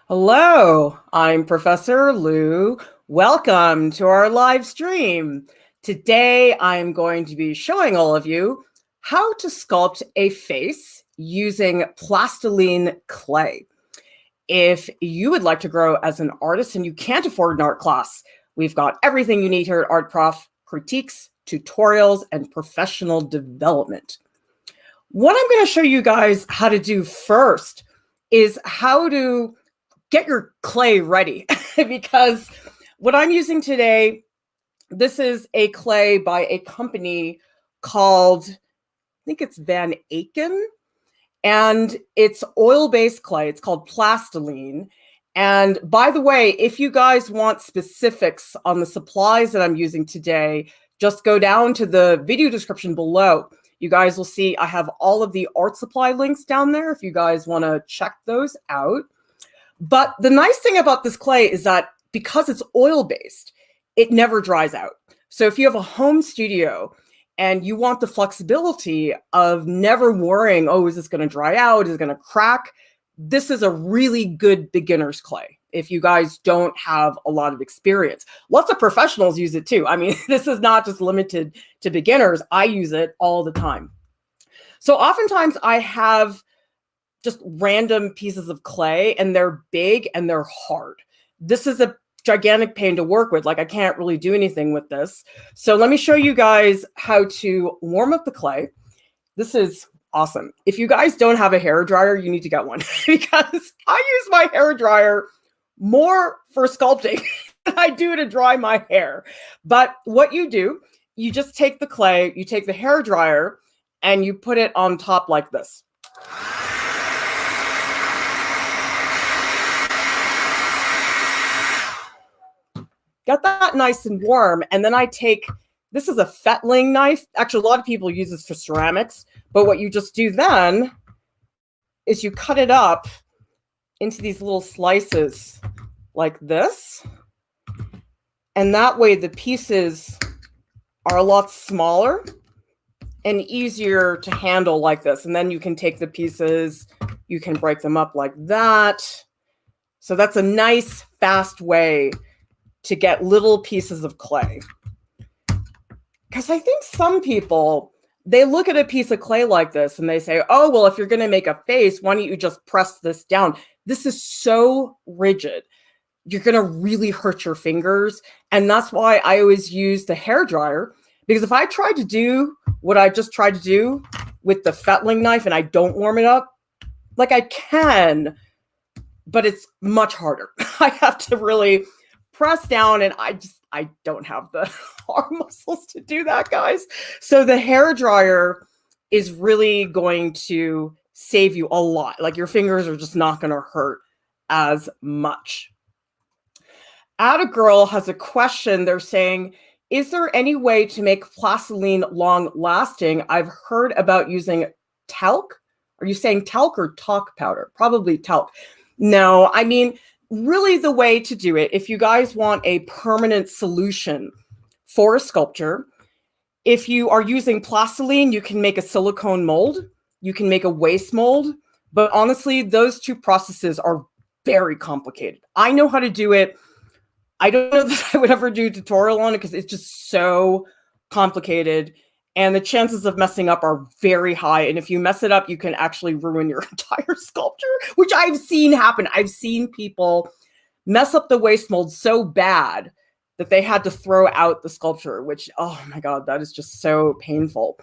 Hello, I'm Professor Lieu. Welcome to our live stream. Today, I'm going to be showing all of you how to sculpt a face using plastiline clay. If you would like to grow as an artist and you can't afford an art class, we've got everything you need here at Art Prof: critiques, tutorials, and professional development. What I'm going to show you guys how to do first is how to get your clay ready because what I'm using today, this is a clay by a company called, I think it's Van Aken, and it's oil-based clay. It's called plastiline. And by the way, if you guys want specifics on the supplies that I'm using today, just go down to the video description below. You guys will see I have all of the art supply links down there if you guys want to check those out. But the nice thing about this clay is that because it's oil-based, it never dries out. So if you have a home studio and you want the flexibility of never worrying, oh, is this going to dry out? Is it going to crack? This is a really good beginner's clay if you guys don't have a lot of experience. Lots of professionals use it too. I mean, this is not just limited to beginners. I use it all the time. So oftentimes I have just random pieces of clay and they're big and they're hard. This is a gigantic pain to work with. Like, I can't really do anything with this. So let me show you guys how to warm up the clay. This is awesome. If you guys don't have a hair dryer, you need to get one because I use my hair dryer more for sculpting than I do to dry my hair. But what you do, you just take the clay, you take the hair dryer, and you put it on top like this. Got that nice and warm. And then I take, this is a fettling knife. Actually, a lot of people use this for ceramics. But what you just do then is you cut it up into these little slices like this. And that way the pieces are a lot smaller and easier to handle like this. And then you can take the pieces, you can break them up like that. So that's a nice, fast way to get little pieces of clay. Because I think some people, they look at a piece of clay like this and they say, oh, well, if you're going to make a face, why don't you just press this down? This is so rigid. You're going to really hurt your fingers. And that's why I always use the hair dryer. Because if I try to do what I just tried to do with the fettling knife and I don't warm it up, like I can, but it's much harder. I have to really press down, and I don't have the arm muscles to do that, guys. So the hair dryer is really going to save you a lot. Like, your fingers are just not going to hurt as much. Atta Girl has a question. They're saying, is there any way to make plastiline long lasting? I've heard about using talc. Are you saying talc or talc powder? Probably talc. No, I mean, really the way to do it, if you guys want a permanent solution for a sculpture, if you are using plastiline, you can make a silicone mold, you can make a waste mold, but honestly, those two processes are very complicated. I know how to do it. I don't know that I would ever do a tutorial on it because it's just so complicated. And the chances of messing up are very high. And if you mess it up, you can actually ruin your entire sculpture, which I've seen happen. I've seen people mess up the waste mold so bad that they had to throw out the sculpture, which, oh my God, that is just so painful.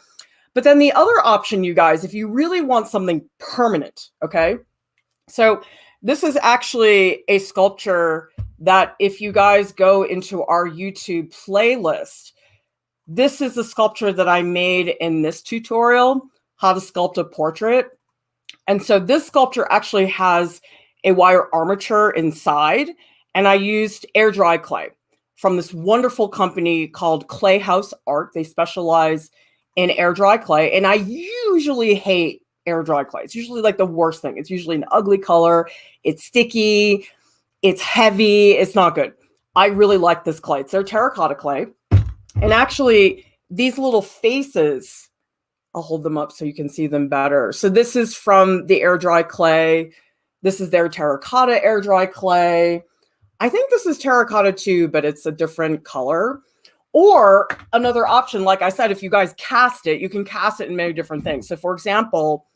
But then the other option, you guys, if you really want something permanent, okay? So this is actually a sculpture that if you guys go into our YouTube playlist, this is the sculpture that I made in this tutorial, how to sculpt a portrait. And so this sculpture actually has a wire armature inside, and I used air dry clay from this wonderful company called Clay House Art. They specialize in air dry clay, and I usually hate air dry clay. It's usually like the worst thing. It's usually an ugly color. It's sticky. It's heavy. It's not good. I really like this clay. It's their terracotta clay. And actually, these little faces, I'll hold them up so you can see them better. So this is from the air dry clay. This is their terracotta air dry clay. I think this is terracotta too, but it's a different color. Or another option, like I said, if you guys cast it, you can cast it in many different things. So for example,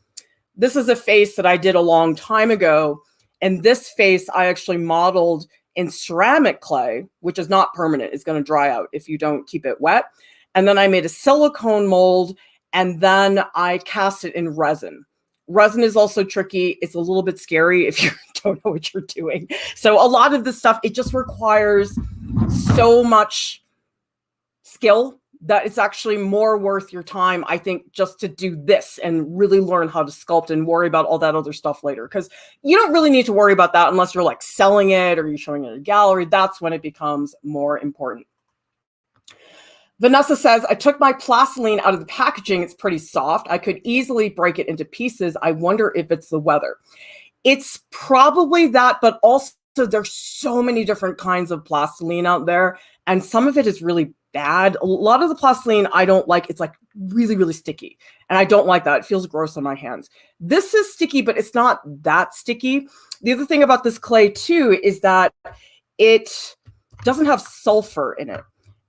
this is a face that I did a long time ago. And this face I actually modeled in ceramic clay, which is not permanent. It's going to dry out if you don't keep it wet. And then I made a silicone mold, and then I cast it in resin. Resin is also tricky. It's a little bit scary if you don't know what you're doing. So a lot of this stuff, it just requires so much skill that it's actually more worth your time, I think, just to do this and really learn how to sculpt and worry about all that other stuff later. Because you don't really need to worry about that unless you're like selling it or you're showing it in a gallery. That's when it becomes more important. Vanessa says, I took my plastiline out of the packaging. It's pretty soft. I could easily break it into pieces. I wonder if it's the weather. It's probably that, but also there's so many different kinds of plastiline out there, and some of it is really bad. A lot of the plastiline I don't like. It's like really, really sticky, and I don't like that. It feels gross on my hands. This is sticky, but it's not that sticky. The other thing about this clay too is that it doesn't have sulfur in it.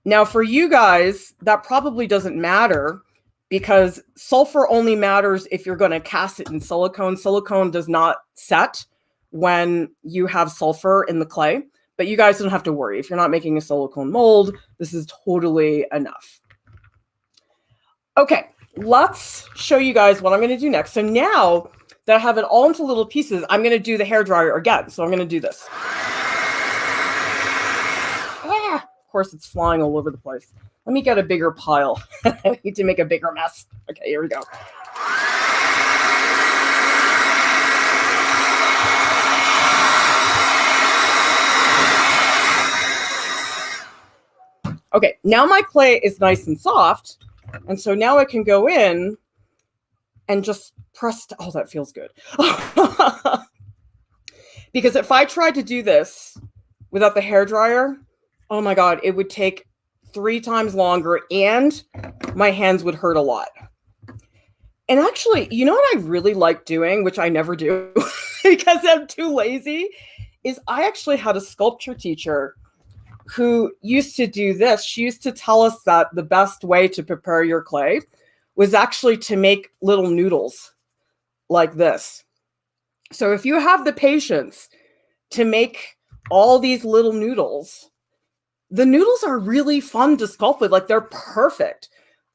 Now for you guys, that probably doesn't matter because sulfur only matters if you're going to cast it in silicone. Silicone does not set when you have sulfur in the clay, but you guys don't have to worry. If you're not making a silicone mold, this is totally enough. Okay, let's show you guys what I'm going to do next. So now that I have it all into little pieces, I'm going to do the hairdryer again. So I'm going to do this. Of course, it's flying all over the place. Let me get a bigger pile. I need to make a bigger mess. Okay, here we go. Okay, now my clay is nice and soft. And so now I can go in and just press. Oh, that feels good. Because if I tried to do this without the hairdryer, oh my God, it would take 3 times longer and my hands would hurt a lot. And actually, you know what I really like doing, which I never do because I'm too lazy, is I actually had a sculpture teacher who used to do this. She used to tell us that the best way to prepare your clay was actually to make little noodles like this. So if you have the patience to make all these little noodles, the noodles are really fun to sculpt with. Like, they're perfect.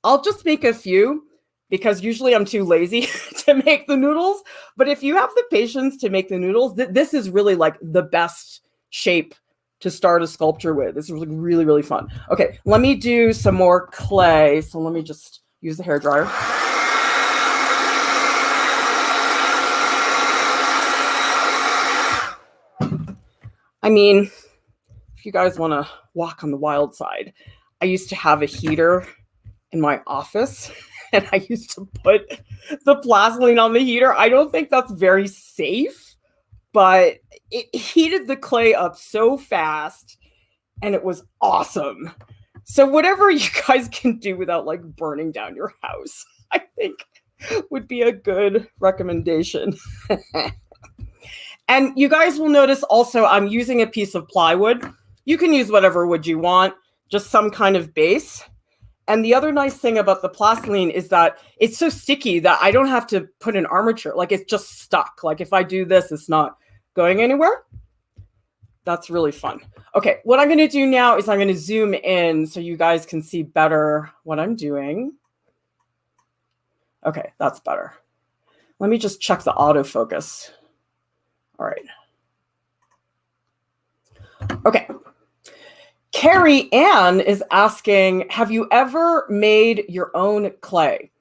I'll just make a few because usually I'm too lazy to make the noodles. But if you have the patience to make the noodles, this is really like the best shape to start a sculpture with. This is really, really fun. Okay, let me do some more clay. So let me just use the hairdryer. I mean, if you guys want to walk on the wild side, I used to have a heater in my office and I used to put the plastiline on the heater. I don't think that's very safe, but it heated the clay up so fast and it was awesome. So whatever you guys can do without like burning down your house, I think would be a good recommendation. And you guys will notice also I'm using a piece of plywood. You can use whatever wood you want, just some kind of base. And the other nice thing about the plastiline is that it's so sticky that I don't have to put an armature. Like, it's just stuck. Like, if I do this, it's not going anywhere. That's really fun. Okay, what I'm going to do now is I'm going to zoom in so you guys can see better what I'm doing. Okay, that's better. Let me just check the autofocus. All right. Okay. Carrie Ann is asking, have you ever made your own clay?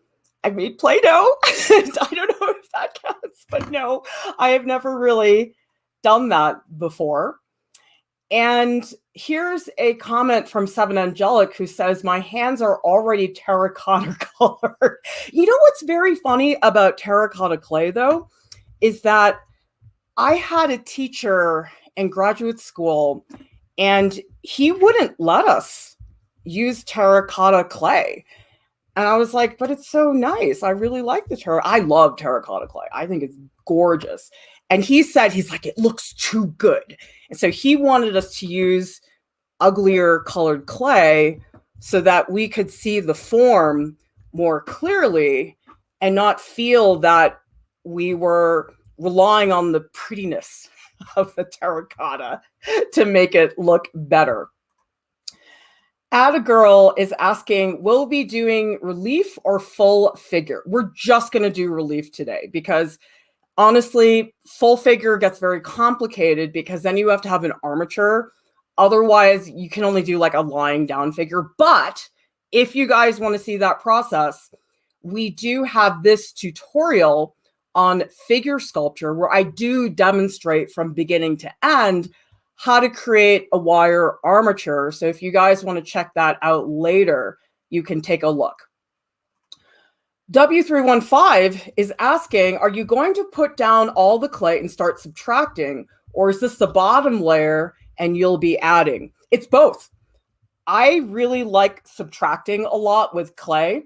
I made Play-Doh. I don't know if that counts, but no, I have never really done that before. And here's a comment from Seven Angelic who says, my hands are already terracotta colored. You know what's very funny about terracotta clay, though, is that I had a teacher in graduate school and he wouldn't let us use terracotta clay. And I was like, but it's so nice. I really like the I love terracotta clay. I think it's gorgeous. And he said, he's like, it looks too good. And so he wanted us to use uglier colored clay so that we could see the form more clearly and not feel that we were relying on the prettiness of the terracotta to make it look better. Atta Girl is asking, will we be doing relief or full figure? We're just going to do relief today because honestly, full figure gets very complicated because then you have to have an armature. Otherwise, you can only do like a lying down figure. But if you guys want to see that process, we do have this tutorial on figure sculpture where I do demonstrate from beginning to end how to create a wire armature. So if you guys want to check that out later, you can take a look. W315 is asking, are you going to put down all the clay and start subtracting? Or is this the bottom layer and you'll be adding? It's both. I really like subtracting a lot with clay.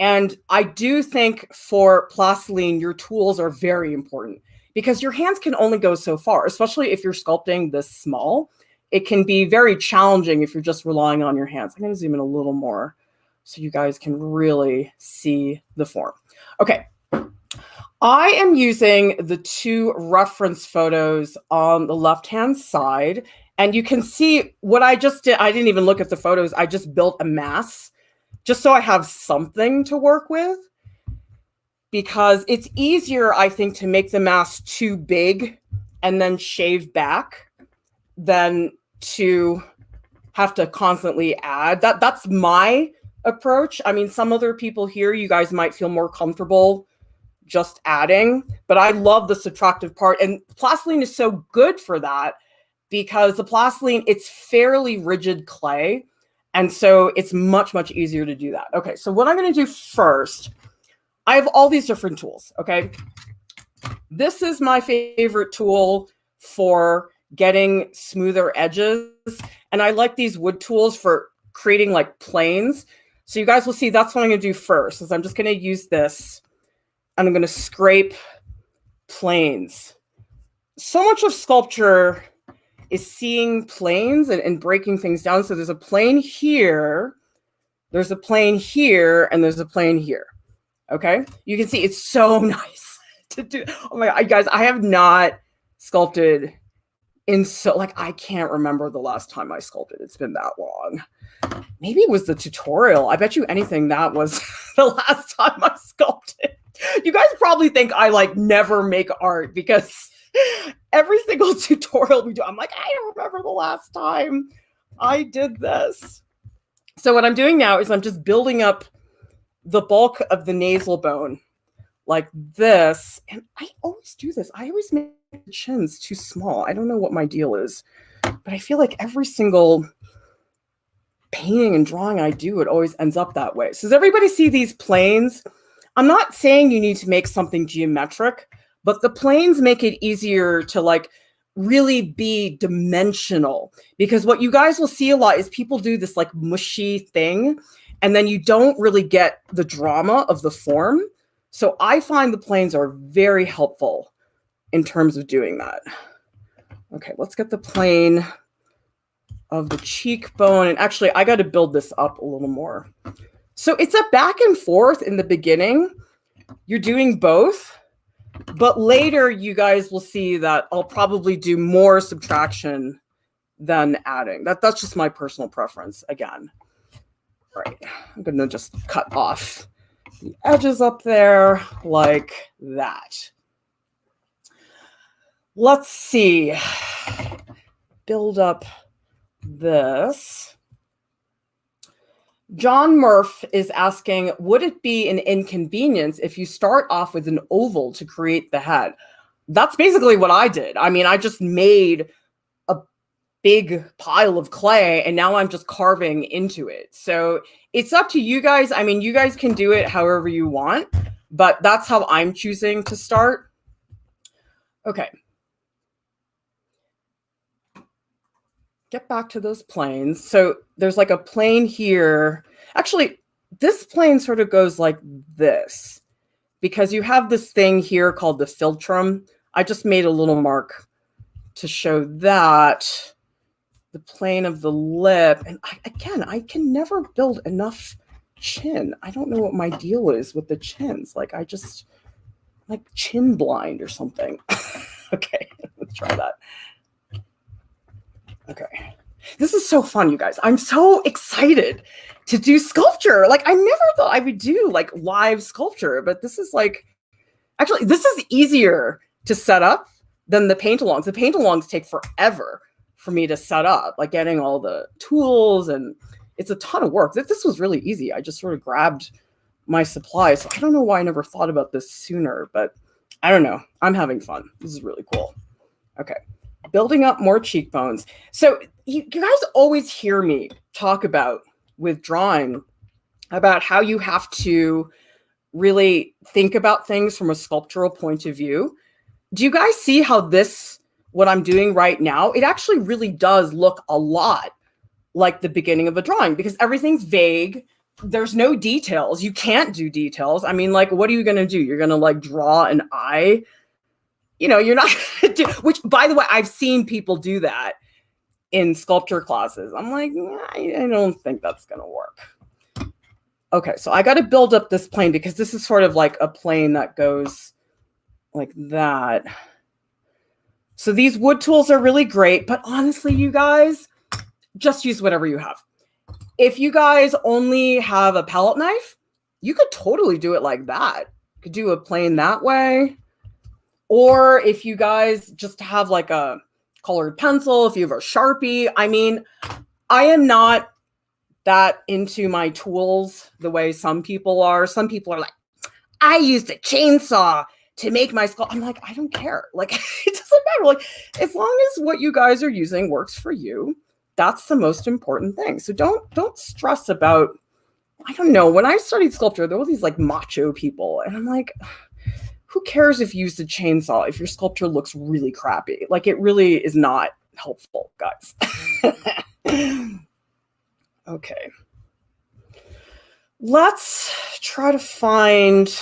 And I do think for plastiline, your tools are very important because your hands can only go so far, especially if you're sculpting this small. It can be very challenging if you're just relying on your hands. I'm going to zoom in a little more so you guys can really see the form. Okay. I am using the two reference photos on the left-hand side, and you can see what I just did. I didn't even look at the photos. I just built a mass just so I have something to work with, because it's easier, I think, to make the mass too big and then shave back than to have to constantly add. That's my approach. I mean, some other people here, you guys might feel more comfortable just adding, but I love the subtractive part. And plastiline is so good for that because the plastiline, it's fairly rigid clay. And so it's much, much easier to do that. Okay, so what I'm going to do first, I have all these different tools, okay? This is my favorite tool for getting smoother edges. And I like these wood tools for creating like planes. So you guys will see that's what I'm going to do first, is I'm just going to use this and I'm going to scrape planes. So much of sculpture is seeing planes and breaking things down. So there's a plane here, there's a plane here, and there's a plane here. Okay, you can see it's so nice to do. Oh my God, guys, I have not sculpted in so, like, I can't remember the last time I sculpted. It's been that long. Maybe it was the tutorial. I bet you anything that was the last time I sculpted. You guys probably think I like never make art because every single tutorial we do, I'm like, I don't remember the last time I did this. So what I'm doing now is I'm just building up the bulk of the nasal bone like this. And I always do this. I always make the chins too small. I don't know what my deal is, but I feel like every single painting and drawing I do, it always ends up that way. So does everybody see these planes? I'm not saying you need to make something geometric, but the planes make it easier to like really be dimensional, because what you guys will see a lot is people do this like mushy thing and then you don't really get the drama of the form. So I find the planes are very helpful in terms of doing that. Okay, let's get the plane of the cheekbone. And actually, I got to build this up a little more. So it's a back and forth in the beginning. You're doing both. But later, you guys will see that I'll probably do more subtraction than adding. That's just my personal preference again. All right, I'm going to just cut off the edges up there like that. Let's see. Build up this. John Murph is asking, would it be an inconvenience if you start off with an oval to create the head? That's basically what I did. I mean, I just made a big pile of clay and now I'm just carving into it. So it's up to you guys. I mean, you guys can do it however you want, but that's how I'm choosing to start. Okay. Get back to those planes. So there's like a plane here. Actually, this plane sort of goes like this because you have this thing here called the philtrum. I just made a little mark to show that the plane of the lip. And again, I can never build enough chin. I don't know what my deal is with the chins. Like I just like chin blind or something. Okay, let's try that. Okay. This is so fun, you guys. I'm so excited to do sculpture. Like I never thought I would do like live sculpture, but this is like, actually, this is easier to set up than the paint-alongs. The paint-alongs take forever for me to set up, like getting all the tools, and it's a ton of work. This was really easy. I just sort of grabbed my supplies. So I don't know why I never thought about this sooner, but I don't know. I'm having fun. This is really cool. Okay. Building up more cheekbones. So you guys always hear me talk about with drawing about how you have to really think about things from a sculptural point of view. Do you guys see how this, what I'm doing right now, it actually really does look a lot like the beginning of a drawing because everything's vague. There's no details. You can't do details. I mean, like, what are you going to do? You're going to like draw an eye. You know, you're not going to do, which by the way, I've seen people do that in sculpture classes. I'm like, I don't think that's going to work. Okay, so I got to build up this plane because this is sort of like a plane that goes like that. So these wood tools are really great, but honestly, you guys, just use whatever you have. If you guys only have a palette knife, you could totally do it like that. You could do a plane that way. Or if you guys just have like a colored pencil, if you have a Sharpie, I mean, I am not that into my tools the way some people are. Some people are like, I used a chainsaw to make my sculpt. I'm like, I don't care. Like, it doesn't matter. Like, as long as what you guys are using works for you, that's the most important thing. So don't stress about, I don't know. When I studied sculpture, there were these like macho people. And I'm like, who cares if you used a chainsaw if your sculpture looks really crappy? Like, it really is not helpful, guys. Okay. Let's try to find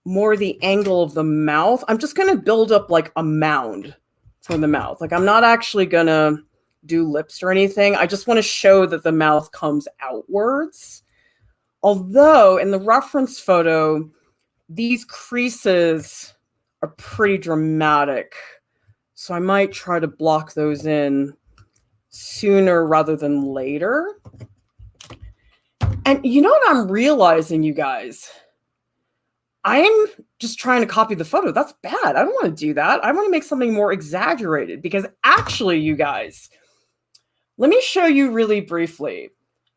more the angle of the mouth. I'm just going to build up like a mound for the mouth. Like, I'm not actually going to do lips or anything. I just want to show that the mouth comes outwards. Although in the reference photo, these creases are pretty dramatic. So I might try to block those in sooner rather than later. And you know what I'm realizing, you guys? I'm just trying to copy the photo. That's bad. I don't want to do that. I want to make something more exaggerated because actually, you guys, let me show you really briefly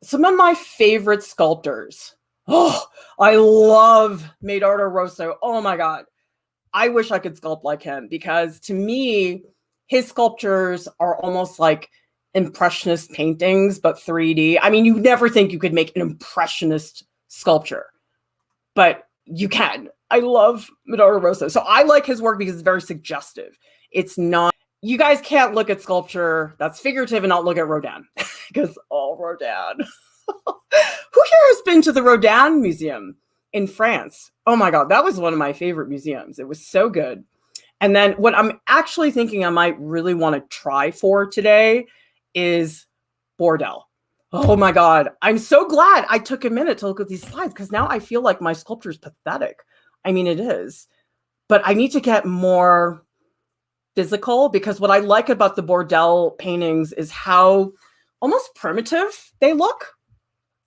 some of my favorite sculptors. Oh, I love Medardo Rosso. Oh my God. I wish I could sculpt like him because to me, his sculptures are almost like impressionist paintings, but 3D. I mean, you never think you could make an impressionist sculpture, but you can. I love Medardo Rosso. So I like his work because it's very suggestive. It's not, you guys can't look at sculpture that's figurative and not look at Rodin because Rodin. Who here has been to the Rodin Museum in France? Oh my God, that was one of my favorite museums. It was so good. And then what I'm actually thinking I might really want to try for today is Bordel. Oh my God, I'm so glad I took a minute to look at these slides because now I feel like my sculpture is pathetic. I mean, it is, but I need to get more physical because what I like about the Bordel paintings is how almost primitive they look,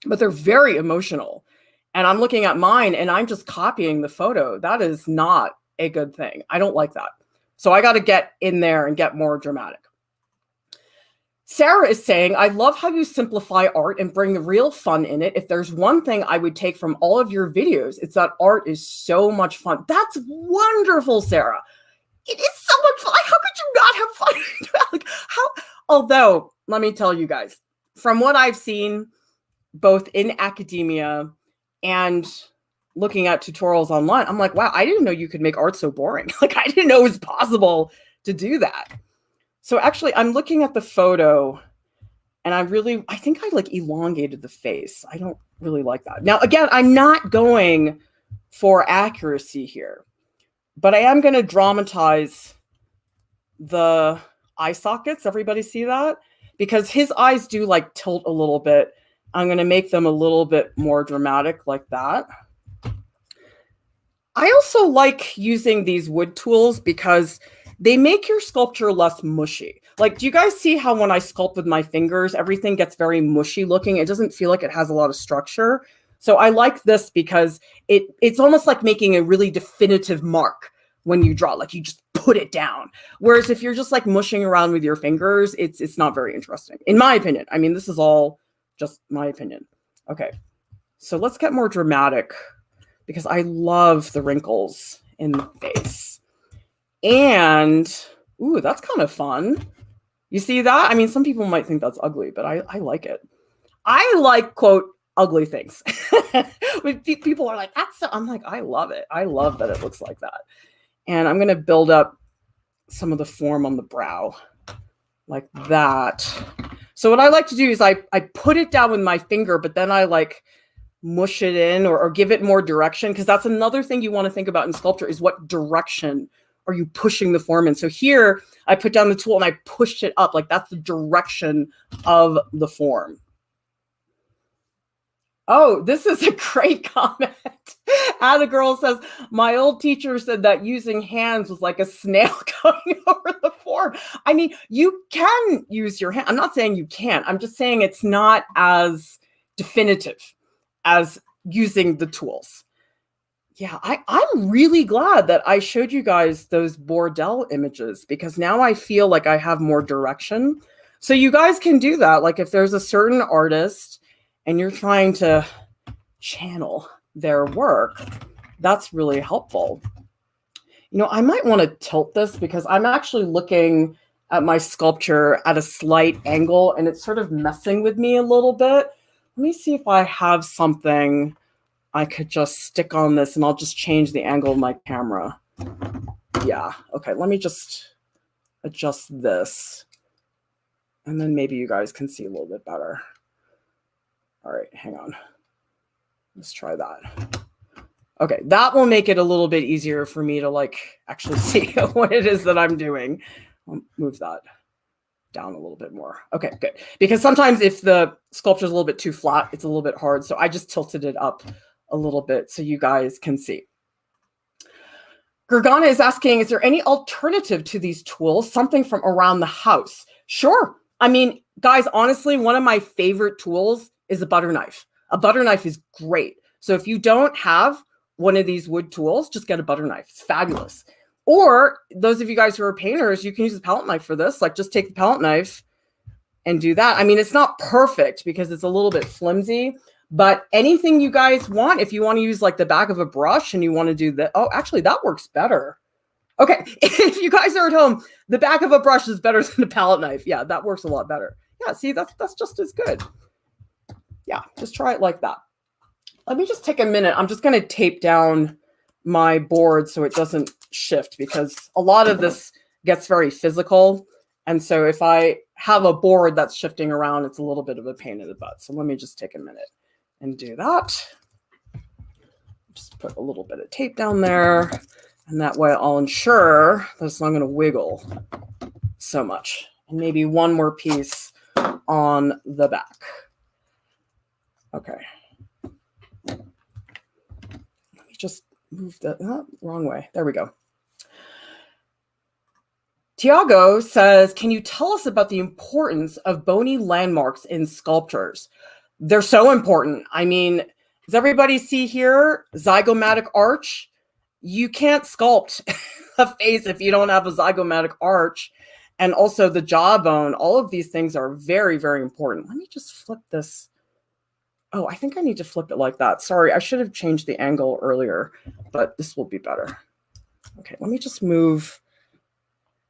but they're very emotional. And I'm looking at mine and I'm just copying the photo. That is not a good thing. I don't like that. So I got to get in there and get more dramatic. Sarah is saying, I love how you simplify art and bring the real fun in it. If there's one thing I would take from all of your videos, it's that art is so much fun. That's wonderful, Sarah. It is so much fun. How could you not have fun? Like, how? Although, let me tell you guys, from what I've seen, both in academia and looking at tutorials online, I'm like, wow, I didn't know you could make art so boring. Like, I didn't know it was possible to do that. So actually, I'm looking at the photo and I think I like elongated the face. I don't really like that. Now, again, I'm not going for accuracy here, but I am going to dramatize the eye sockets. Everybody see that? Because his eyes do like tilt a little bit. I'm going to make them a little bit more dramatic like that. I also like using these wood tools because they make your sculpture less mushy. Like, do you guys see how when I sculpt with my fingers, everything gets very mushy looking? It doesn't feel like it has a lot of structure. So I like this because it's almost like making a really definitive mark when you draw, like you just put it down. Whereas if you're just like mushing around with your fingers, it's not very interesting, in my opinion. I mean, this is all just my opinion. Okay, so let's get more dramatic because I love the wrinkles in the face. And, ooh, that's kind of fun. You see that? I mean, some people might think that's ugly, but I like it. I like, quote, ugly things. When people are like, that's so, I'm like, I love it. I love that it looks like that. And I'm going to build up some of the form on the brow like that. So what I like to do is I put it down with my finger, but then I like mush it in or give it more direction, because that's another thing you want to think about in sculpture is what direction are you pushing the form in. So here I put down the tool and I pushed it up, like that's the direction of the form. Oh, this is a great comment. Anna Girl says, my old teacher said that using hands was like a snail going over the form. I mean, you can use your hand. I'm not saying you can't. I'm just saying it's not as definitive as using the tools. Yeah, I'm really glad that I showed you guys those Bordel images, because now I feel like I have more direction. So you guys can do that. Like if there's a certain artist and you're trying to channel their work, that's really helpful. You know, I might want to tilt this because I'm actually looking at my sculpture at a slight angle and it's sort of messing with me a little bit. Let me see if I have something I could just stick on this and I'll just change the angle of my camera. Yeah, okay, let me just adjust this. And then maybe you guys can see a little bit better. All right, hang on. Let's try that. Okay, that will make it a little bit easier for me to like actually see what it is that I'm doing. I'll move that down a little bit more. Okay, good. Because sometimes if the sculpture is a little bit too flat, it's a little bit hard. So I just tilted it up a little bit so you guys can see. Gergana is asking, is there any alternative to these tools? Something from around the house? Sure. I mean, guys, honestly, one of my favorite tools is a butter knife. A butter knife is great. So if you don't have one of these wood tools, just get a butter knife. It's fabulous. Or those of you guys who are painters, you can use a palette knife for this. Like just take the palette knife and do that. I mean, it's not perfect because it's a little bit flimsy, but anything you guys want, if you want to use like the back of a brush and you want to do that. Oh, actually that works better. Okay. If you guys are at home, the back of a brush is better than a palette knife. Yeah, that works a lot better. Yeah, see, that's just as good. Yeah, just try it like that. Let me just take a minute. I'm just going to tape down my board so it doesn't shift, because a lot of this gets very physical. And so if I have a board that's shifting around, it's a little bit of a pain in the butt. So let me just take a minute and do that. Just put a little bit of tape down there. And that way I'll ensure that it's not going to wiggle so much. And maybe one more piece on the back. Okay. Let me just move that wrong way. There we go. Tiago says, can you tell us about the importance of bony landmarks in sculptures? They're so important. I mean, does everybody see here, zygomatic arch? You can't sculpt a face if you don't have a zygomatic arch. And also the jawbone, all of these things are very, very important. Let me just flip this. Oh, I think I need to flip it like that. Sorry, I should have changed the angle earlier, but this will be better. Okay, let me just move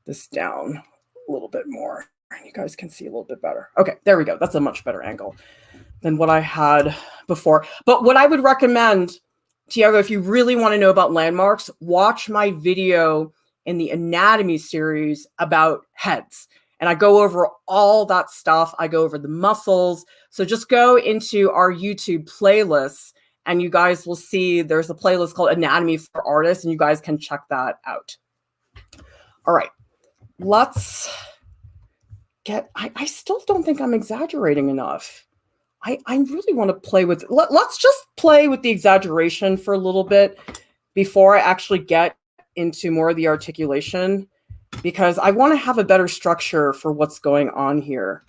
this down a little bit more. And you guys can see a little bit better. Okay, there we go. That's a much better angle than what I had before. But what I would recommend, Tiago, if you really want to know about landmarks, watch my video in the anatomy series about heads. And I go over all that stuff. I go over the muscles. So just go into our YouTube playlists And you guys will see there's a playlist called Anatomy for Artists, and you guys can check that out. All right, let's get, I still don't think I'm exaggerating enough. I really want to play with, let's just play with the exaggeration for a little bit before I actually get into more of the articulation, because I want to have a better structure for what's going on here.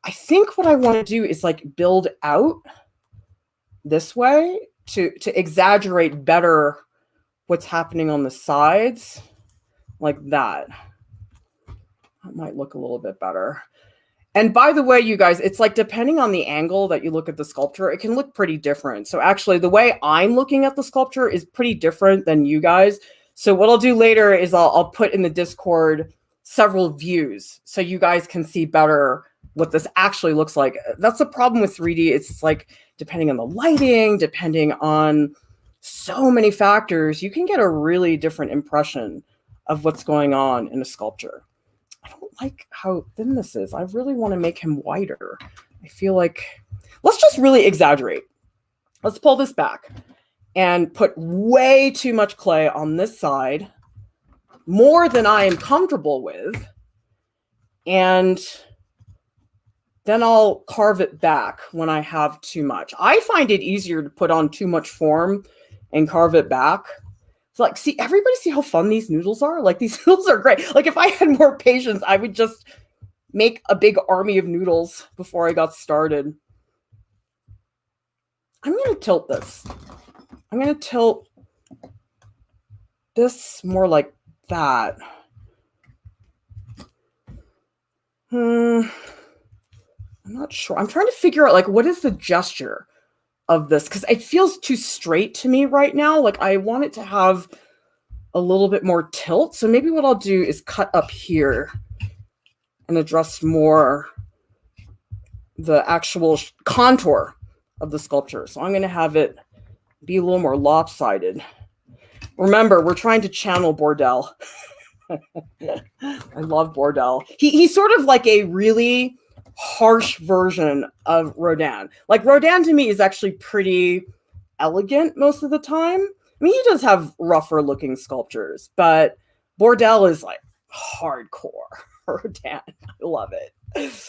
I think what I want to do is like build out this way to exaggerate better what's happening on the sides, like that. That might look a little bit better. And by the way, you guys, it's like depending on the angle that you look at the sculpture, it can look pretty different. So actually the way I'm looking at the sculpture is pretty different than you guys. So what I'll do later is I'll put in the Discord several views so you guys can see better what this actually looks like. That's the problem with 3D. It's like depending on the lighting, depending on so many factors, you can get a really different impression of what's going on in a sculpture. I don't like how thin this is. I really want to make him wider. I feel like, let's just really exaggerate. Let's pull this back and put way too much clay on this side, more than I am comfortable with. And then I'll carve it back when I have too much. I find it easier to put on too much form and carve it back. It's like, see, everybody see how fun these noodles are? Like, these noodles are great. Like, if I had more patience, I would just make a big army of noodles before I got started. I'm going to tilt this. I'm going to tilt this more like that. I'm not sure. I'm trying to figure out, like, what is the gesture of this? Because it feels too straight to me right now. Like, I want it to have a little bit more tilt. So maybe what I'll do is cut up here and address more the actual contour of the sculpture. So I'm going to have it be a little more lopsided. Remember, we're trying to channel Bourdelle. I love Bourdelle. He's sort of like a really harsh version of Rodin. Like, Rodin to me is actually pretty elegant most of the time. I mean, he does have rougher looking sculptures, but Bourdelle is like hardcore Rodin. I love it.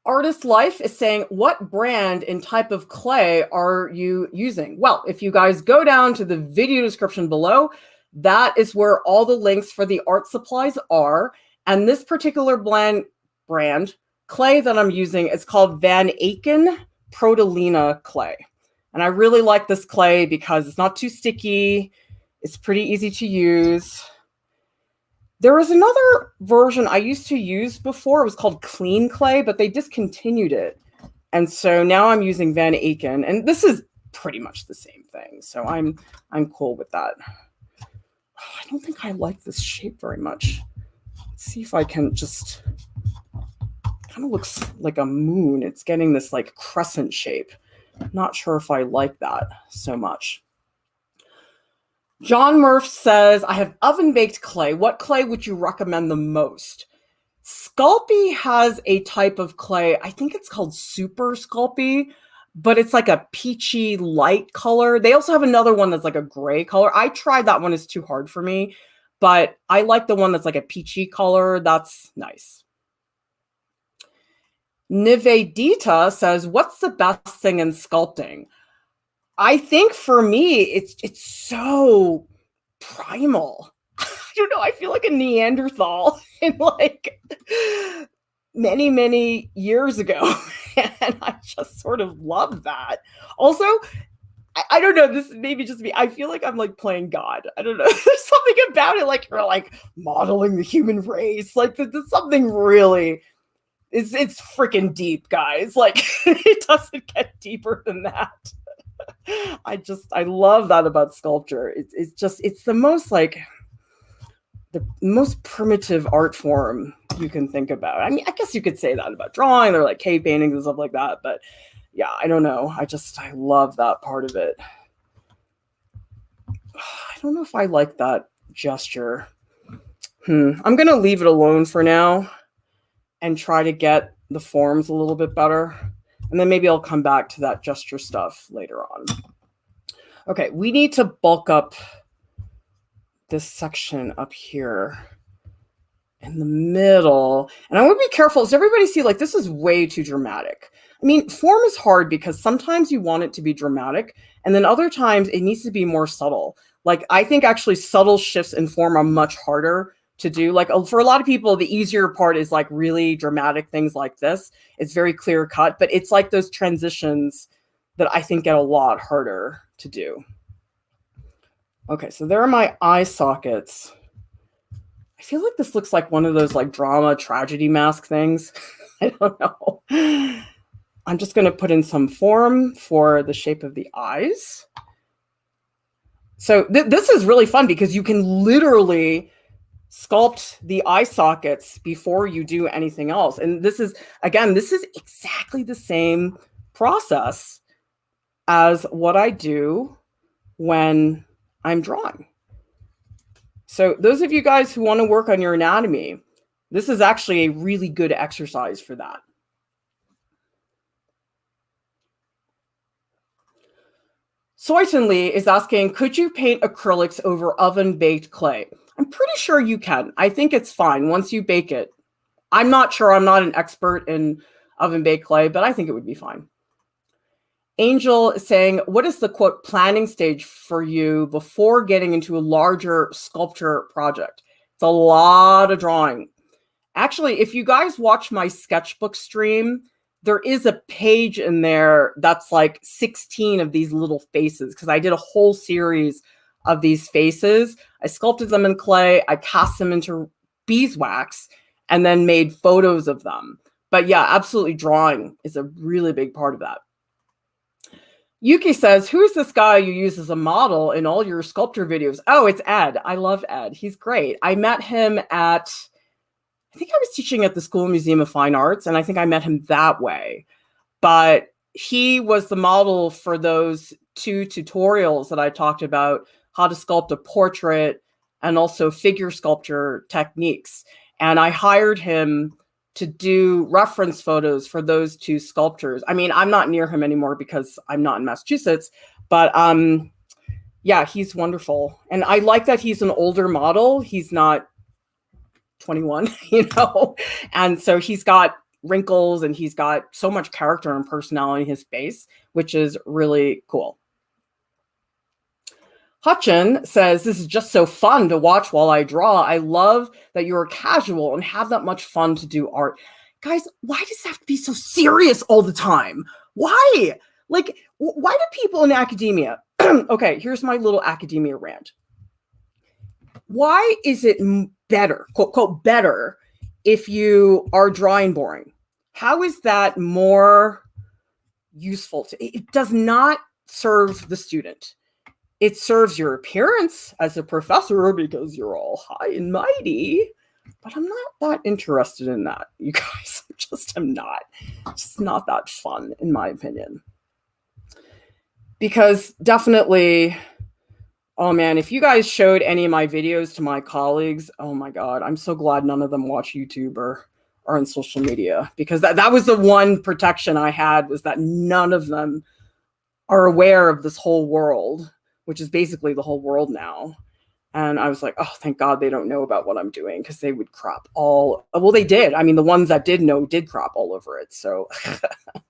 Artist Life is saying, what brand and type of clay are you using? Well, if you guys go down to the video description below, that is where all the links for the art supplies are. And this particular brand clay that I'm using is called Van Aken Protalina clay. And I really like this clay because it's not too sticky. It's pretty easy to use. There was another version I used to use before. It was called Clean Clay, but they discontinued it. And so now I'm using Van Aken, and this is pretty much the same thing. So I'm cool with that. Oh, I don't think I like this shape very much. Let's see if I can just, kind of looks like a moon. It's getting this like crescent shape. Not sure if I like that so much. John Murph says, I have oven-baked clay. What clay would you recommend the most? Sculpey has a type of clay. I think it's called Super Sculpey, but it's like a peachy light color. They also have another one that's like a gray color. I tried that one. It's too hard for me, but I like the one that's like a peachy color. That's nice. Nivedita says, what's the best thing in sculpting? I think for me, it's so primal. I don't know. I feel like a Neanderthal in like many, many years ago. And I just sort of love that. Also, I don't know. This maybe just me. I feel like I'm like playing God. I don't know. There's something about it. Like you're like modeling the human race. Like there's something really, it's freaking deep, guys. Like it doesn't get deeper than that. I love that about sculpture. It's the most like the most primitive art form you can think about. I mean, I guess you could say that about drawing. They're like cave paintings and stuff like that. But yeah, I don't know. I love that part of it. I don't know if I like that gesture. I'm going to leave it alone for now and try to get the forms a little bit better. And then maybe I'll come back to that gesture stuff later on. Okay, we need to bulk up this section up here in the middle. And I want to be careful. Does everybody see, like, this is way too dramatic. I mean, form is hard because sometimes you want it to be dramatic, and then other times it needs to be more subtle. Like, I think actually subtle shifts in form are much harder to do. Like, for a lot of people, the easier part is like really dramatic things like this. It's very clear cut, but it's like those transitions that I think get a lot harder to do. Okay, so there are my eye sockets. I feel like this looks like one of those like drama tragedy mask things. I don't know. I'm just going to put in some form for the shape of the eyes. So this is really fun because you can literally sculpt the eye sockets before you do anything else. And this is, again, this is exactly the same process as what I do when I'm drawing. So those of you guys who want to work on your anatomy, this is actually a really good exercise for that. Soyton Lee is asking, could you paint acrylics over oven-baked clay? I'm pretty sure you can. I think it's fine once you bake it. I'm not sure. I'm not an expert in oven-baked clay, but I think it would be fine. Angel is saying, what is the, quote, planning stage for you before getting into a larger sculpture project? It's a lot of drawing. Actually, if you guys watch my sketchbook stream, there is a page in there that's like 16 of these little faces, because I did a whole series of these faces. I sculpted them in clay, I cast them into beeswax, and then made photos of them. But yeah, absolutely, drawing is a really big part of that. Yuki says, who is this guy you use as a model in all your sculpture videos? Oh, it's Ed. I love Ed. He's great. I met him at, I think I was teaching at the School Museum of Fine Arts, and I think I met him that way. But he was the model for those 2 tutorials that I talked about, how to sculpt a portrait and also figure sculpture techniques. And I hired him to do reference photos for those 2 sculptors. I mean, I'm not near him anymore because I'm not in Massachusetts, but yeah, he's wonderful. And I like that he's an older model. He's not 21, you know? And so he's got wrinkles and he's got so much character and personality in his face, which is really cool. Hutchin says, this is just so fun to watch while I draw. I love that you're casual and have that much fun to do art. Guys, why does it have to be so serious all the time? Why? Like, why do people in academia, okay, here's my little academia rant. Why is it better, quote, quote, better if you are drawing boring? How is that more useful? It does not serve the student. It serves your appearance as a professor because you're all high and mighty, but I'm not that interested in that, you guys. I'm not. It's just not that fun, in my opinion. Because definitely, oh man, if you guys showed any of my videos to my colleagues, oh my God, I'm so glad none of them watch YouTube or are on social media, because that was the one protection I had, was that none of them are aware of this whole world, which is basically the whole world now. And I was like, oh, thank God they don't know about what I'm doing, because they would crap all, well, they did. I mean, the ones that did know did crap all over it. So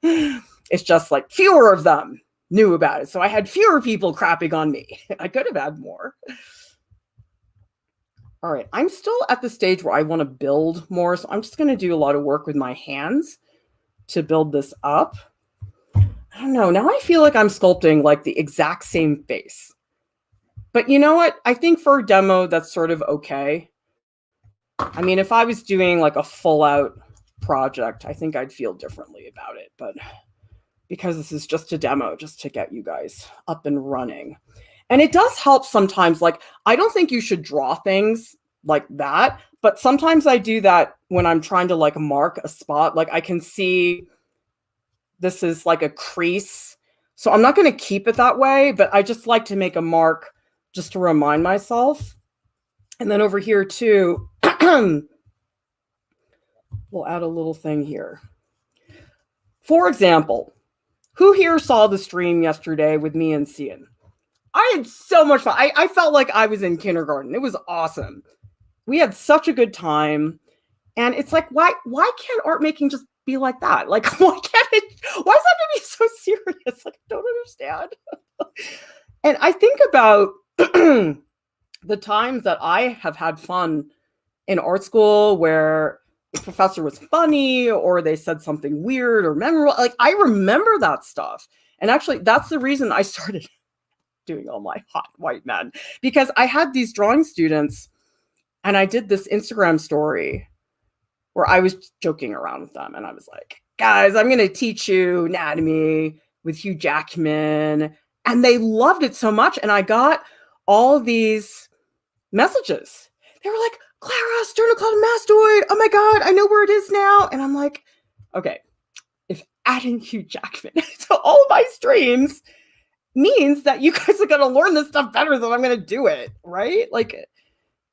it's just like fewer of them knew about it. So I had fewer people crapping on me. I could have had more. All right, I'm still at the stage where I want to build more. So I'm just going to do a lot of work with my hands to build this up. I don't know. Now I feel like I'm sculpting like the exact same face. But you know what? I think for a demo, that's sort of okay. I mean, if I was doing like a full out project, I think I'd feel differently about it. But because this is just a demo, just to get you guys up and running. And it does help sometimes. Like, I don't think you should draw things like that, but sometimes I do that when I'm trying to like mark a spot. Like I can see this is like a crease. So I'm not going to keep it that way, but I just like to make a mark just to remind myself. And then over here too, we'll add a little thing here. For example, who here saw the stream yesterday with me and Cian? I had so much fun. I felt like I was in kindergarten. It was awesome. We had such a good time. And it's like, why can't art making just be like that? Like, why does it have to be so serious? Like, I don't understand. And I think about the times that I have had fun in art school where the professor was funny or they said something weird or memorable. Like, I remember that stuff. And actually, that's the reason I started doing all my hot white men, because I had these drawing students and I did this Instagram story where I was joking around with them. And I was like, guys, I'm going to teach you anatomy with Hugh Jackman. And they loved it so much. And I got all these messages. They were like, Clara, sternocleidomastoid. Oh my God, I know where it is now. And I'm like, okay, if adding Hugh Jackman to all of my streams means that you guys are going to learn this stuff better than I'm going to do it, right? Like,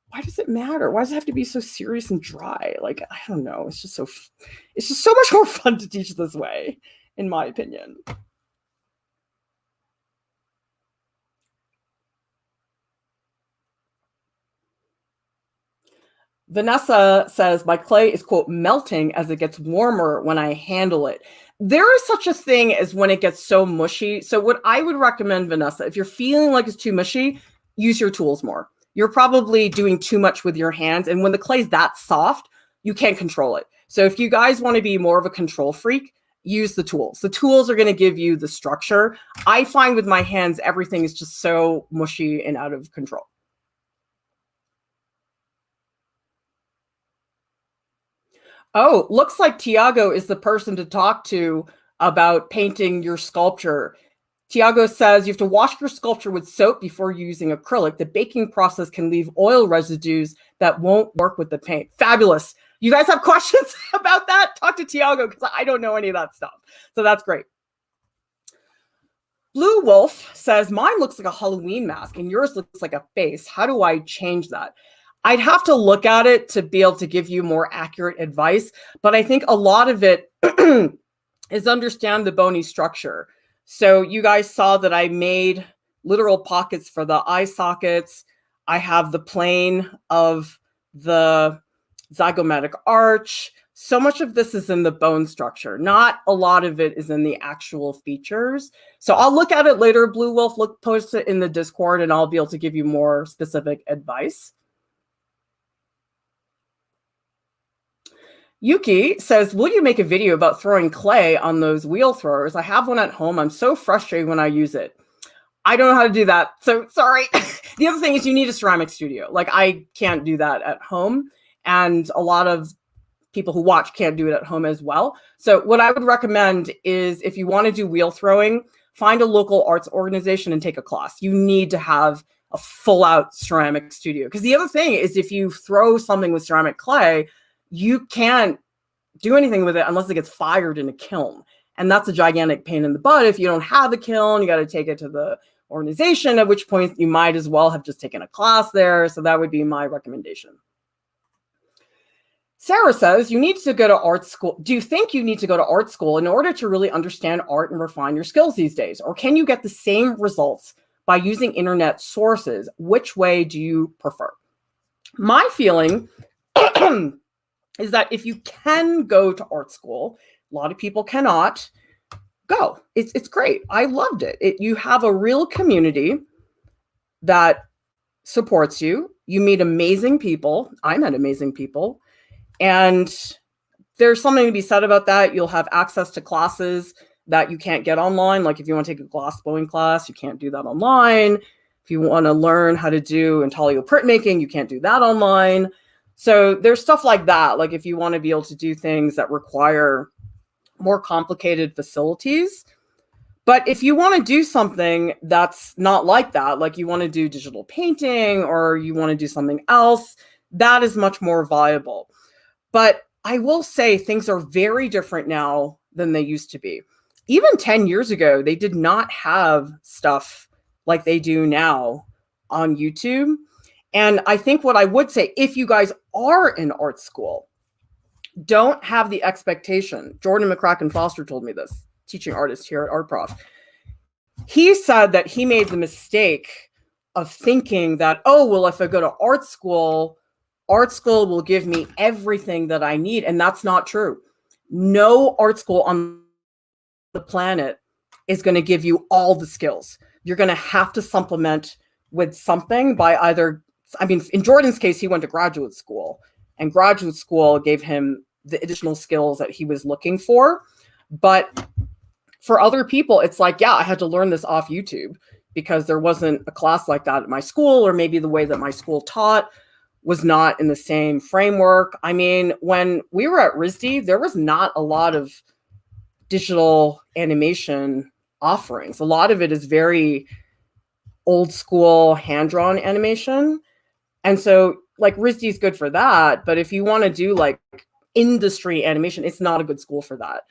why does it matter? Why does it have to be so serious and dry? Like, I don't know. It's just so much more fun to teach this way, in my opinion. Vanessa says, my clay is, quote, melting as it gets warmer when I handle it. There is such a thing as when it gets so mushy. So what I would recommend, Vanessa, if you're feeling like it's too mushy, use your tools more. You're probably doing too much with your hands. And when the clay's that soft, you can't control it. So if you guys want to be more of a control freak, use the tools. The tools are going to give you the structure. I find with my hands, everything is just so mushy and out of control. Oh, looks like Tiago is the person to talk to about painting your sculpture. Tiago says you have to wash your sculpture with soap before using acrylic. The baking process can leave oil residues that won't work with the paint. Fabulous. You guys have questions about that? Talk to Tiago because I don't know any of that stuff. So that's great. Blue Wolf says, mine looks like a Halloween mask and yours looks like a face. How do I change that? I'd have to look at it to be able to give you more accurate advice, but I think a lot of it is understand the bony structure. So you guys saw that I made literal pockets for the eye sockets. I have the plane of the zygomatic arch. So much of this is in the bone structure. Not a lot of it is in the actual features. So I'll look at it later, Blue Wolf, post it in the Discord and I'll be able to give you more specific advice. Yuki says, will you make a video about throwing clay on those wheel throwers? I have one at home. I'm so frustrated when I use it. I don't know how to do that. So sorry. The other thing is you need a ceramic studio. Like I can't do that at home. And a lot of people who watch can't do it at home as well. So what I would recommend is if you want to do wheel throwing, find a local arts organization and take a class. You need to have a full out ceramic studio. Because the other thing is if you throw something with ceramic clay, you can't do anything with it unless it gets fired in a kiln. And that's a gigantic pain in the butt. If you don't have a kiln, you got to take it to the organization, at which point you might as well have just taken a class there. So that would be my recommendation. Sarah says, you need to go to art school. Do you think you need to go to art school in order to really understand art and refine your skills these days? Or can you get the same results by using internet sources? Which way do you prefer? My feeling is that if you can go to art school, a lot of people cannot, go. It's great. I loved it. You have a real community that supports you. You meet amazing people. I met amazing people. And there's something to be said about that. You'll have access to classes that you can't get online. Like if you want to take a glass blowing class, you can't do that online. If you want to learn how to do intaglio printmaking, you can't do that online. So there's stuff like that. Like if you want to be able to do things that require more complicated facilities. But if you want to do something that's not like that, like you want to do digital painting or you want to do something else, that is much more viable. But I will say things are very different now than they used to be. Even 10 years ago, they did not have stuff like they do now on YouTube. And I think what I would say, if you guys are in art school, don't have the expectation. Jordan McCracken Foster told me this, teaching artist here at Art Prof. He said that he made the mistake of thinking that, oh, well, if I go to art school will give me everything that I need. And that's not true. No art school on the planet is going to give you all the skills. You're going to have to supplement with something by either, I mean, in Jordan's case, he went to graduate school, and graduate school gave him the additional skills that he was looking for. But for other people, it's like, yeah, I had to learn this off YouTube because there wasn't a class like that at my school, or maybe the way that my school taught was not in the same framework. I mean, when we were at RISD, there was not a lot of digital animation offerings. A lot of it is very old school hand-drawn animation. And so like RISD is good for that. But if you want to do like industry animation, it's not a good school for that.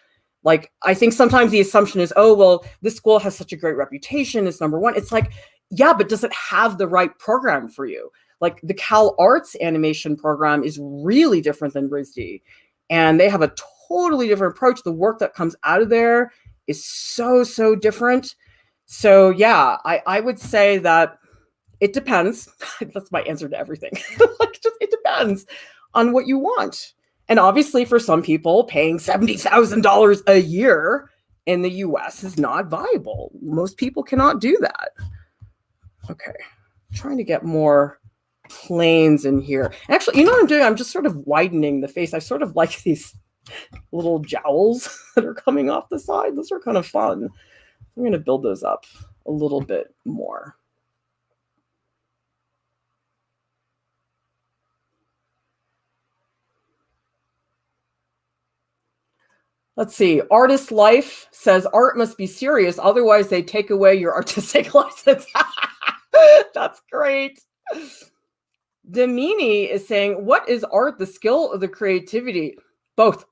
Like, I think sometimes the assumption is, oh, well, this school has such a great reputation. It's number one. It's like, yeah, but does it have the right program for you? Like the Cal Arts animation program is really different than RISD. And they have a totally different approach. The work that comes out of there is so, so different. So yeah, I would say that it depends. That's my answer to everything. Like, just, it depends on what you want. And obviously for some people, paying $70,000 a year in the US is not viable. Most people cannot do that. Okay, I'm trying to get more planes in here. Actually, you know what I'm doing? I'm just sort of widening the face. I sort of like these little jowls that are coming off the side. Those are kind of fun. I'm going to build those up a little bit more. Let's see. Artist Life says art must be serious, otherwise they take away your artistic license. That's great. Damini is saying, what is art, the skill or the creativity? Both.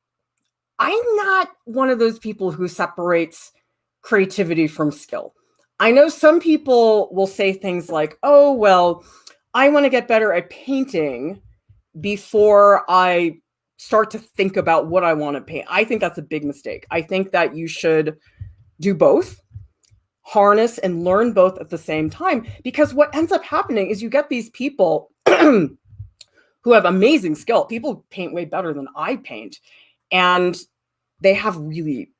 I'm not one of those people who separates creativity from skill. I know some people will say things like, oh, well, I want to get better at painting before I start to think about what I want to paint. I think that's a big mistake. I think that you should do both, harness and learn both at the same time, because what ends up happening is you get these people who have amazing skill. People paint way better than I paint, and they have really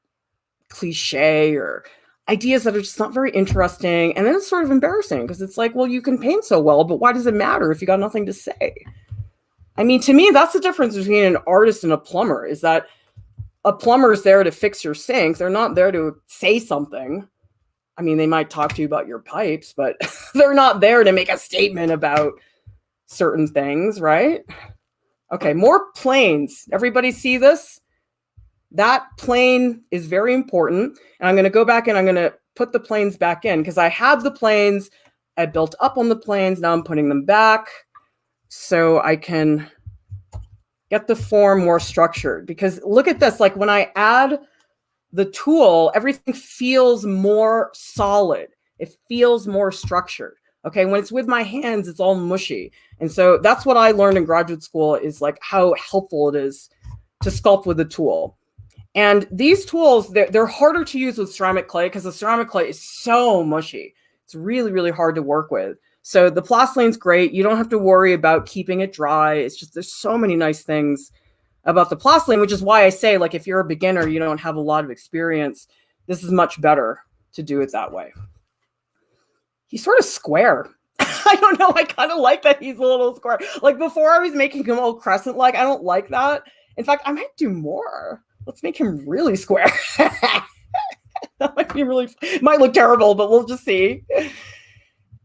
cliche or ideas that are just not very interesting. And then it's sort of embarrassing because it's like, well, you can paint so well, but why does it matter if you got nothing to say? I mean, to me, that's the difference between an artist and a plumber, is that a plumber is there to fix your sink. They're not there to say something. I mean, they might talk to you about your pipes, but they're not there to make a statement about certain things, right? Okay, more planes. Everybody see this? That plane is very important. And I'm going to go back and I'm going to put the planes back in because I have the planes. I built up on the planes. Now I'm putting them back so I can get the form more structured. Because look at this. Like when I add the tool, everything feels more solid. It feels more structured. Okay, when it's with my hands, it's all mushy. And so that's what I learned in graduate school, is like how helpful it is to sculpt with a tool. And these tools, they're harder to use with ceramic clay because the ceramic clay is so mushy. It's really, really hard to work with. So the plastilene's great. You don't have to worry about keeping it dry. It's just, there's so many nice things about the plastiline, which is why I say, like, if you're a beginner, you don't have a lot of experience, this is much better to do it that way. He's sort of square. I don't know. I kind of like that he's a little square. Like before I was making him all crescent-like. I don't like that. In fact, I might do more. Let's make him really square. That might be really, might look terrible, but we'll just see.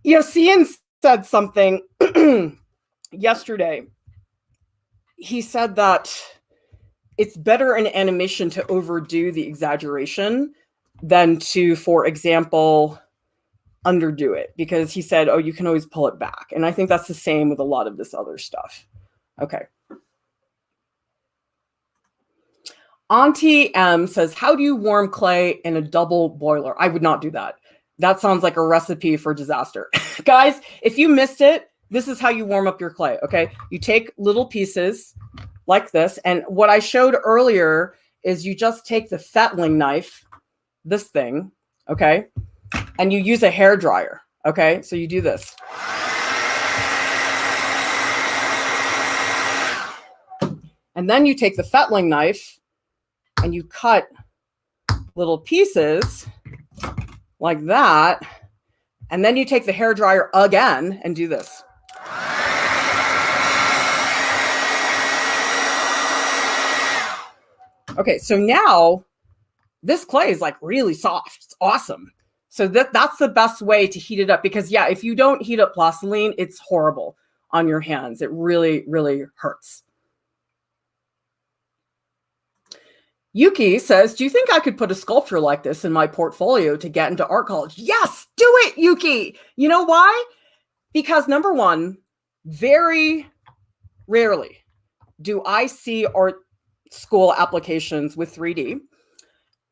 You know, Cian said something yesterday. He said that it's better in animation to overdo the exaggeration than to, for example, underdo it, because he said, oh, you can always pull it back. And I think that's the same with a lot of this other stuff. Okay. Auntie M says, how do you warm clay in a double boiler? I would not do that. That sounds like a recipe for disaster. Guys, if you missed it, this is how you warm up your clay, okay? You take little pieces like this. And what I showed earlier is you just take the fettling knife, this thing, okay, and you use a hair dryer, okay? So you do this. And then you take the fettling knife and you cut little pieces like that. And then you take the hair dryer again and do this. Okay, so now this clay is like really soft. It's awesome. So that's the best way to heat it up, because yeah, if you don't heat up plastiline, it's horrible on your hands. It really, really hurts. Yuki says, do you think I could put a sculpture like this in my portfolio to get into art college? Yes, do it, Yuki. You know why? Because number one, very rarely do I see art school applications with 3D.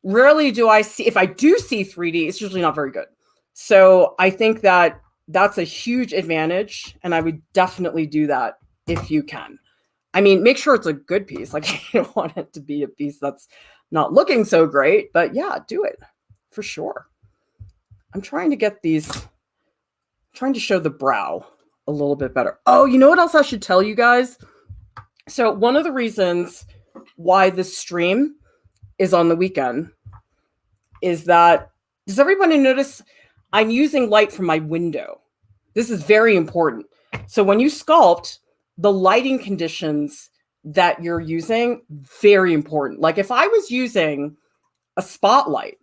Rarely do I see, if I do see 3D, it's usually not very good. So I think that that's a huge advantage, and I would definitely do that if you can. I mean, make sure it's a good piece. Like, you don't want it to be a piece that's not looking so great, but yeah, do it for sure. I'm trying to get these, trying to show the brow a little bit better. Oh, you know what else I should tell you guys? So one of the reasons why this stream is on the weekend is that, does everybody notice I'm using light from my window? This is very important. So when you sculpt, the lighting conditions that you're using, very important. Like if I was using a spotlight,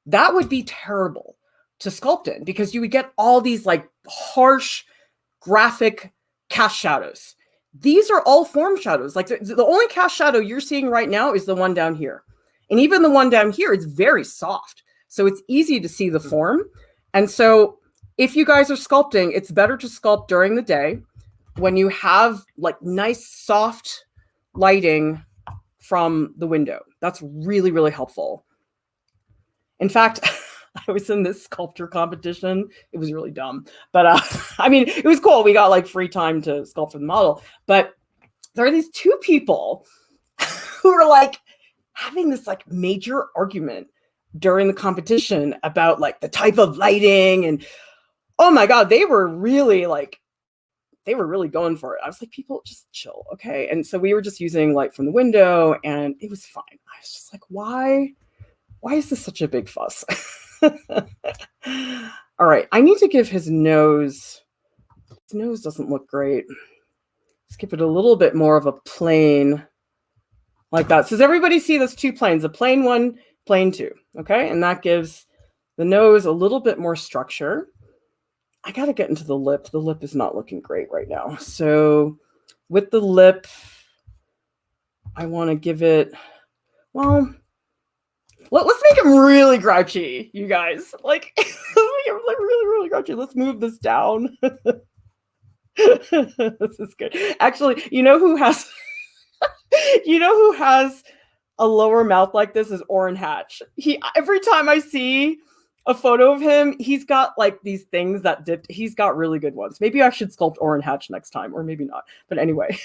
that would be terrible to sculpt in, because you would get all these like harsh graphic cast shadows. These are all form shadows. Like the only cast shadow you're seeing right now is the one down here. And even the one down here, it's very soft. So it's easy to see the form. And so if you guys are sculpting, it's better to sculpt during the day when you have like nice soft lighting from the window. That's really, really helpful. In fact, I was in this sculpture competition. It was really dumb, but I mean, it was cool. We got like free time to sculpt for the model, but there are these two people who are like having this like major argument during the competition about like the type of lighting, and oh my God, they were really going for it. I was like, people, just chill, okay? And so we were just using light from the window, and it was fine. I was just like, why is this such a big fuss? All right, I need to give his nose doesn't look great. Let's give it a little bit more of a plane like that. So does everybody see those two planes, a plane one, plane two, okay? And that gives the nose a little bit more structure. I got to get into the lip. The lip is not looking great right now. So with the lip, I want to give it, well, let's make him really grouchy, you guys. Like, let's make him like really, really grouchy. Let's move this down. This is good. Actually, you know who has a lower mouth like this is Orrin Hatch. Every time I see a photo of him, he's got like these things that dipped. He's got really good ones. Maybe I should sculpt Orrin Hatch next time, or maybe not. But anyway,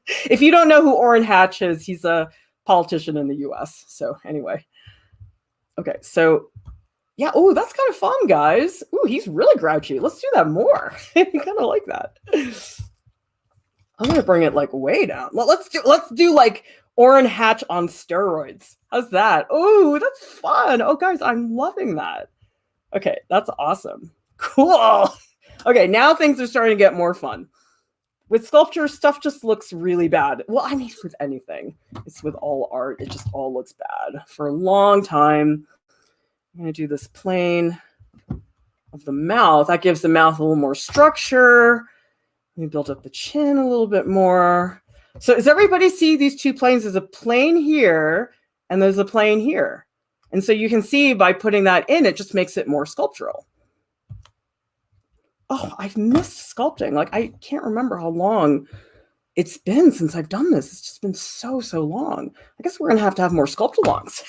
if you don't know who Orrin Hatch is, he's a politician in the US. So anyway. Okay, so yeah, oh, that's kind of fun, guys. Ooh, he's really grouchy. Let's do that more. I kind of like that. I'm gonna bring it like way down. Let's do like Orrin Hatch on steroids. How's that? Oh, that's fun. Oh, guys, I'm loving that. Okay, that's awesome. Cool. Okay, now things are starting to get more fun. With sculpture, stuff just looks really bad. Well, I mean, with anything. It's with all art. It just all looks bad. For a long time, I'm going to do this plane of the mouth. That gives the mouth a little more structure. Let me build up the chin a little bit more. So does everybody see these two planes? There's a plane here, and there's a plane here. And so you can see by putting that in, it just makes it more sculptural. Oh, I've missed sculpting. Like, I can't remember how long it's been since I've done this. It's just been so long. I guess we're going to have more sculpt-alongs.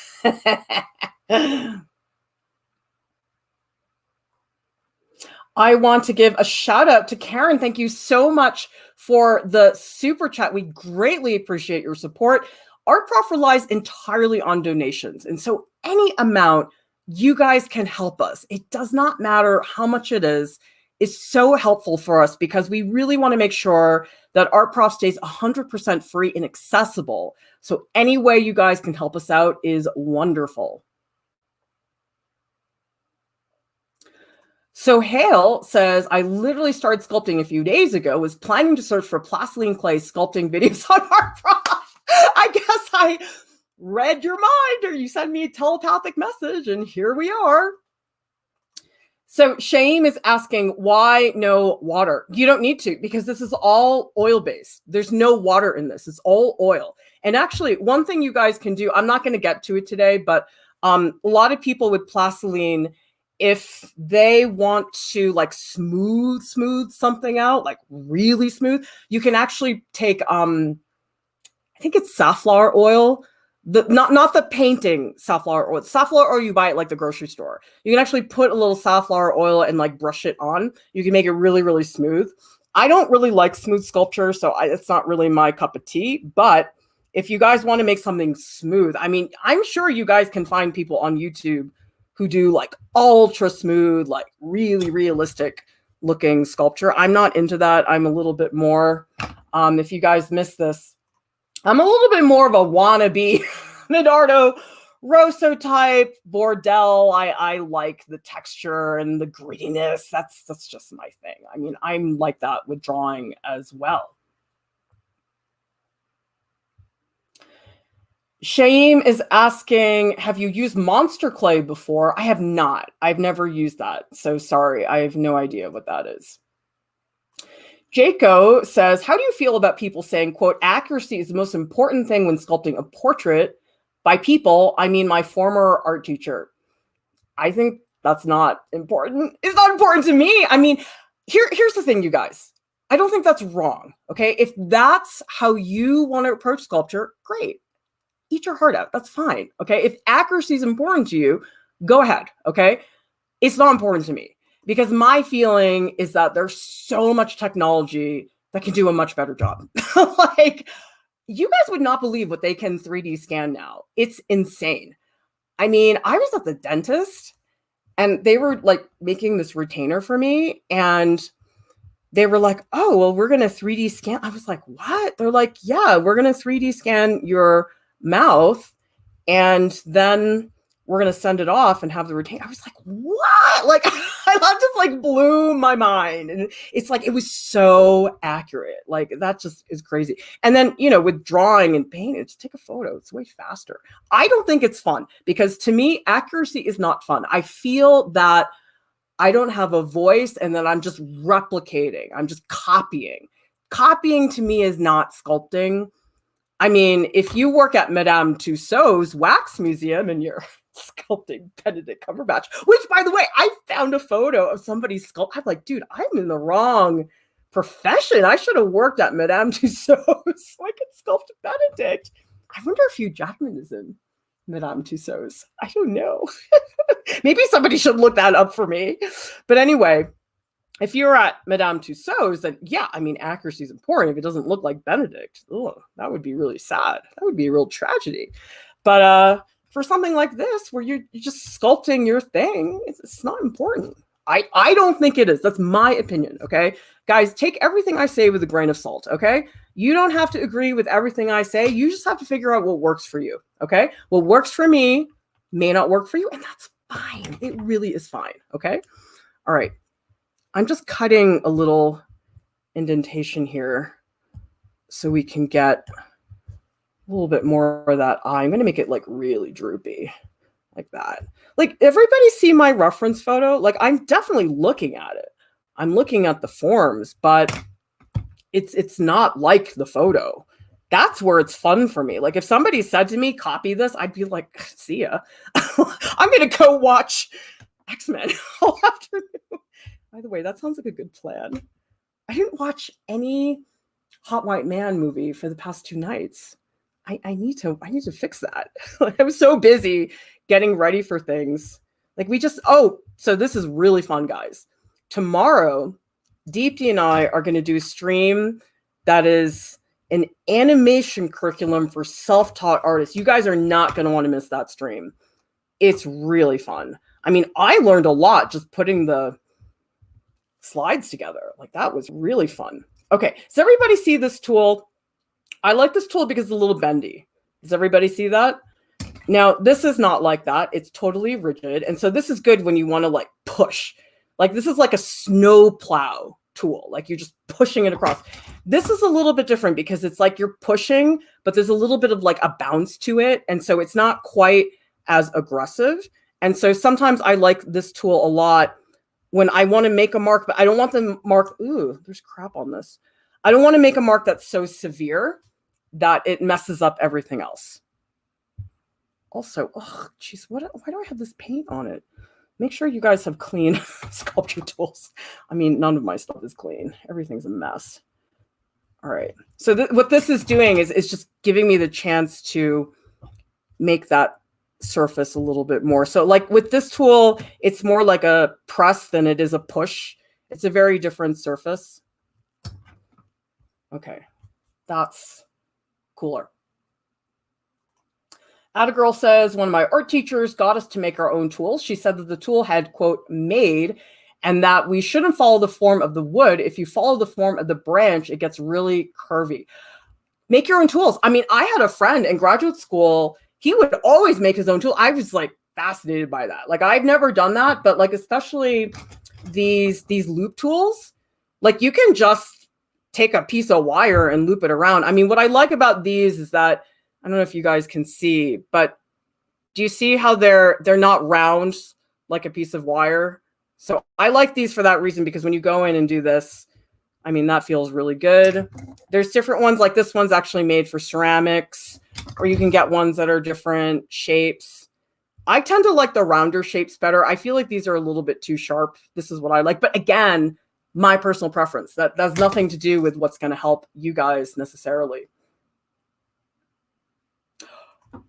I want to give a shout out to Karen. Thank you so much for the super chat. We greatly appreciate your support. Art Prof relies entirely on donations. And so any amount you guys can help us. It does not matter how much it is. It's so helpful for us because we really want to make sure that Art Prof stays 100% free and accessible. So any way you guys can help us out is wonderful. So Hale says, I literally started sculpting a few days ago, was planning to search for plastiline clay sculpting videos on Art Prof. I guess I read your mind, or you sent me a telepathic message, and here we are. So Shaim is asking, why no water? You don't need to, because this is all oil-based. There's no water in this. It's all oil. And actually, one thing you guys can do, I'm not going to get to it today, but a lot of people with plastiline, if they want to like smooth something out, like really smooth, you can actually take, I think it's safflower oil, not the painting safflower oil. Safflower oil you buy at like the grocery store. You can actually put a little safflower oil and like brush it on. You can make it really, really smooth. I don't really like smooth sculpture, so it's not really my cup of tea. But if you guys want to make something smooth, I mean, I'm sure you guys can find people on YouTube who do like ultra smooth, like really realistic looking sculpture. I'm not into that. I'm a little bit more, if you guys missed this, I'm a little bit more of a wannabe Medardo Rosso type Bordel. I like the texture and the grittiness. That's just my thing. I mean, I'm like that with drawing as well. Shaim is asking, have you used monster clay before? I have not. I've never used that. So sorry. I have no idea what that is. Jaco says, how do you feel about people saying, quote, accuracy is the most important thing when sculpting a portrait? By people, I mean my former art teacher. I think that's not important. It's not important to me. I mean, here's the thing, you guys. I don't think that's wrong, okay? If that's how you want to approach sculpture, great. Eat your heart out. That's fine, okay? If accuracy is important to you, go ahead, okay? It's not important to me because my feeling is that there's so much technology that can do a much better job. Like, you guys would not believe what they can 3D scan now. It's insane. I mean, I was at the dentist and they were like making this retainer for me and they were like, oh, well, we're going to 3D scan. I was like, what? They're like, yeah, we're going to 3D scan your mouth and then we're going to send it off and have the retainer. I was like, what? Like, that just like blew my mind. And it's like, it was so accurate. Like, that just is crazy. And then, you know, with drawing and painting, just take a photo. It's way faster. I don't think it's fun because to me, accuracy is not fun. I feel that I don't have a voice and then I'm just replicating. I'm just copying. Copying to me is not sculpting. I mean, if you work at Madame Tussauds Wax Museum and you're sculpting Benedict Cumberbatch, which, by the way, I found a photo of somebody's sculpt. I'm like, dude, I'm in the wrong profession. I should have worked at Madame Tussauds so I could sculpt Benedict. I wonder if Hugh Jackman is in Madame Tussauds. I don't know. Maybe somebody should look that up for me. But anyway, if you're at Madame Tussauds, then yeah, I mean, accuracy is important. If it doesn't look like Benedict, that would be really sad. That would be a real tragedy. But for something like this, where you're just sculpting your thing, it's not important. I don't think it is. That's my opinion, okay? Guys, take everything I say with a grain of salt, okay? You don't have to agree with everything I say. You just have to figure out what works for you, okay? What works for me may not work for you, and that's fine. It really is fine, okay? All right. I'm just cutting a little indentation here so we can get a little bit more of that eye. I'm going to make it like really droopy like that. Like, everybody see my reference photo? Like, I'm definitely looking at it. I'm looking at the forms, but it's not like the photo. That's where it's fun for me. Like, if somebody said to me, copy this, I'd be like, see ya. I'm going to go watch X-Men all afternoon. By the way, that sounds like a good plan. I didn't watch any Hot White Man movie for the past 2 nights. I need to fix that. I was so busy getting ready for things. Like, so this is really fun, guys. tomorrow, Deepti and I are going to do a stream that is an animation curriculum for self-taught artists. You guys are not going to want to miss that stream. It's really fun. I mean, I learned a lot just putting the slides together. Like, that was really fun. Okay, does everybody see this tool? I like this tool because it's a little bendy. Does everybody see that? Now, this is not like that. It's totally rigid. And so this is good when you want to like push. Like, this is like a snow plow tool. Like, you're just pushing it across. This is a little bit different because it's like you're pushing, but there's a little bit of like a bounce to it. And so it's not quite as aggressive. And so sometimes I like this tool a lot when I want to make a mark, but I don't want the mark, ooh, there's crap on this. I don't want to make a mark that's so severe that it messes up everything else. Also, oh, geez, why do I have this paint on it? Make sure you guys have clean sculpture tools. I mean, none of my stuff is clean. Everything's a mess. All right. So what this is doing is just giving me the chance to make that surface a little bit more. So like with this tool, it's more like a press than it is a push. It's a very different surface. Okay. That's cooler. Girl says, one of my art teachers got us to make our own tools. She said that the tool had, quote, made, and that we shouldn't follow the form of the wood. If you follow the form of the branch, it gets really curvy. Make your own tools. I mean, I had a friend in graduate school. He would always make his own tool. I was like fascinated by that. Like, I've never done that, but like, especially these loop tools, like you can just take a piece of wire and loop it around. I mean, what I like about these is that, I don't know if you guys can see, but do you see how they're not round like a piece of wire? So I like these for that reason, because when you go in and do this, I mean, that feels really good. There's different ones, like this one's actually made for ceramics, or you can get ones that are different shapes. I tend to like the rounder shapes better. I feel like these are a little bit too sharp. This is what I like. But again, my personal preference. That's nothing to do with what's going to help you guys necessarily.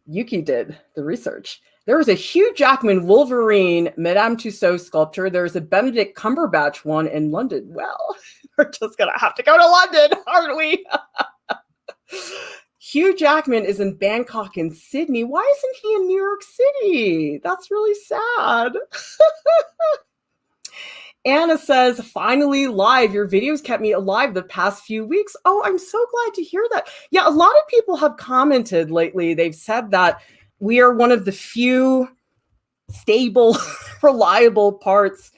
Yuki did the research. There was a Hugh Jackman Wolverine Madame Tussauds sculpture. There's a Benedict Cumberbatch one in London. Well, we're just going to have to go to London, aren't we? Hugh Jackman is in Bangkok and Sydney. Why isn't he in New York City? That's really sad. Anna says, finally live. Your videos kept me alive the past few weeks. Oh, I'm so glad to hear that. Yeah, a lot of people have commented lately. They've said that we are one of the few stable, reliable parts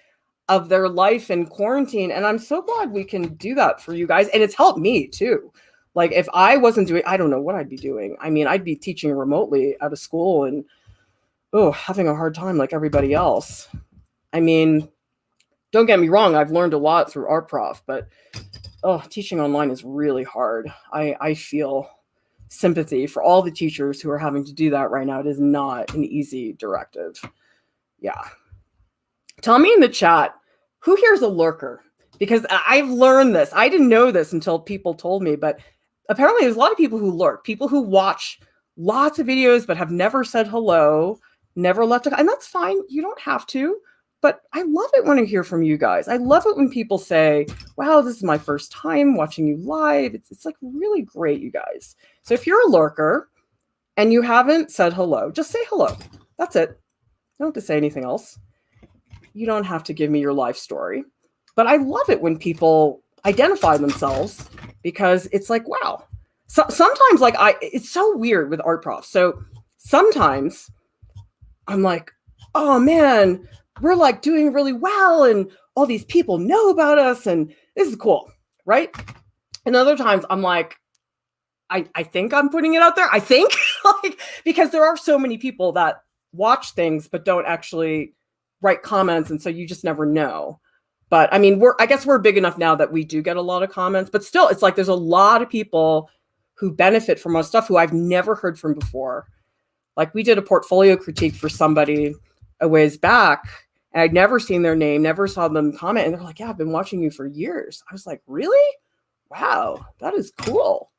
of their life in quarantine. And I'm so glad we can do that for you guys. And it's helped me too. Like, if I wasn't doing, I don't know what I'd be doing. I mean, I'd be teaching remotely out of school and, having a hard time like everybody else. I mean, don't get me wrong, I've learned a lot through Art Prof, but teaching online is really hard. I feel sympathy for all the teachers who are having to do that right now. It is not an easy directive. Yeah. Tell me in the chat, who here is a lurker? Because I've learned this. I didn't know this until people told me, but apparently there's a lot of people who lurk, people who watch lots of videos but have never said hello, never left and that's fine. You don't have to. But I love it when I hear from you guys. I love it when people say, wow, this is my first time watching you live. It's like really great, you guys. So if you're a lurker and you haven't said hello, just say hello. That's it. You don't have to say anything else. You don't have to give me your life story. But I love it when people identify themselves, because it's like, wow. So sometimes like it's so weird with Art Prof. So sometimes I'm like, oh man, we're like doing really well and all these people know about us and this is cool, right? And other times I'm like, I think I'm putting it out there. I think like, because there are so many people that watch things but don't actually write comments, and so you just never know. But I mean, I guess we're big enough now that we do get a lot of comments, but still it's like there's a lot of people who benefit from our stuff who I've never heard from before. Like, we did a portfolio critique for somebody a ways back, and I'd never seen their name, never saw them comment. And they're like, yeah, I've been watching you for years. I was like, really? Wow, that is cool.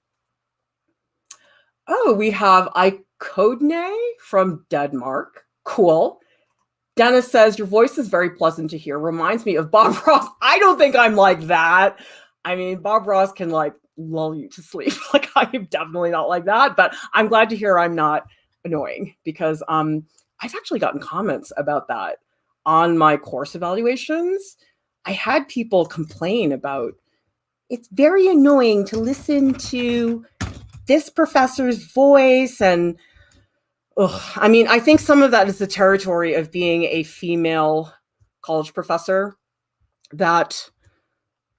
Oh, we have Icodne from Denmark. Cool. Dennis says, your voice is very pleasant to hear. Reminds me of Bob Ross. I don't think I'm like that. I mean, Bob Ross can like lull you to sleep. Like I am definitely not like that, but I'm glad to hear I'm not annoying because I've actually gotten comments about that on my course evaluations. I had people complain about it's very annoying to listen to this professor's voice. And I mean, I think some of that is the territory of being a female college professor, that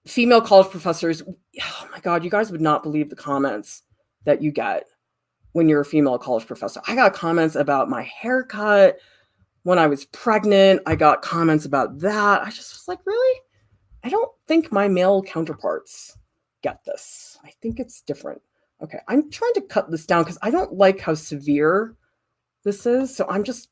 female college professors, oh my God, you guys would not believe the comments that you get when you're a female college professor. I got comments about my haircut when I was pregnant. I got comments about that. I just was like, really? I don't think my male counterparts get this. I think it's different. Okay, I'm trying to cut this down because I don't like how severe this is. So I'm just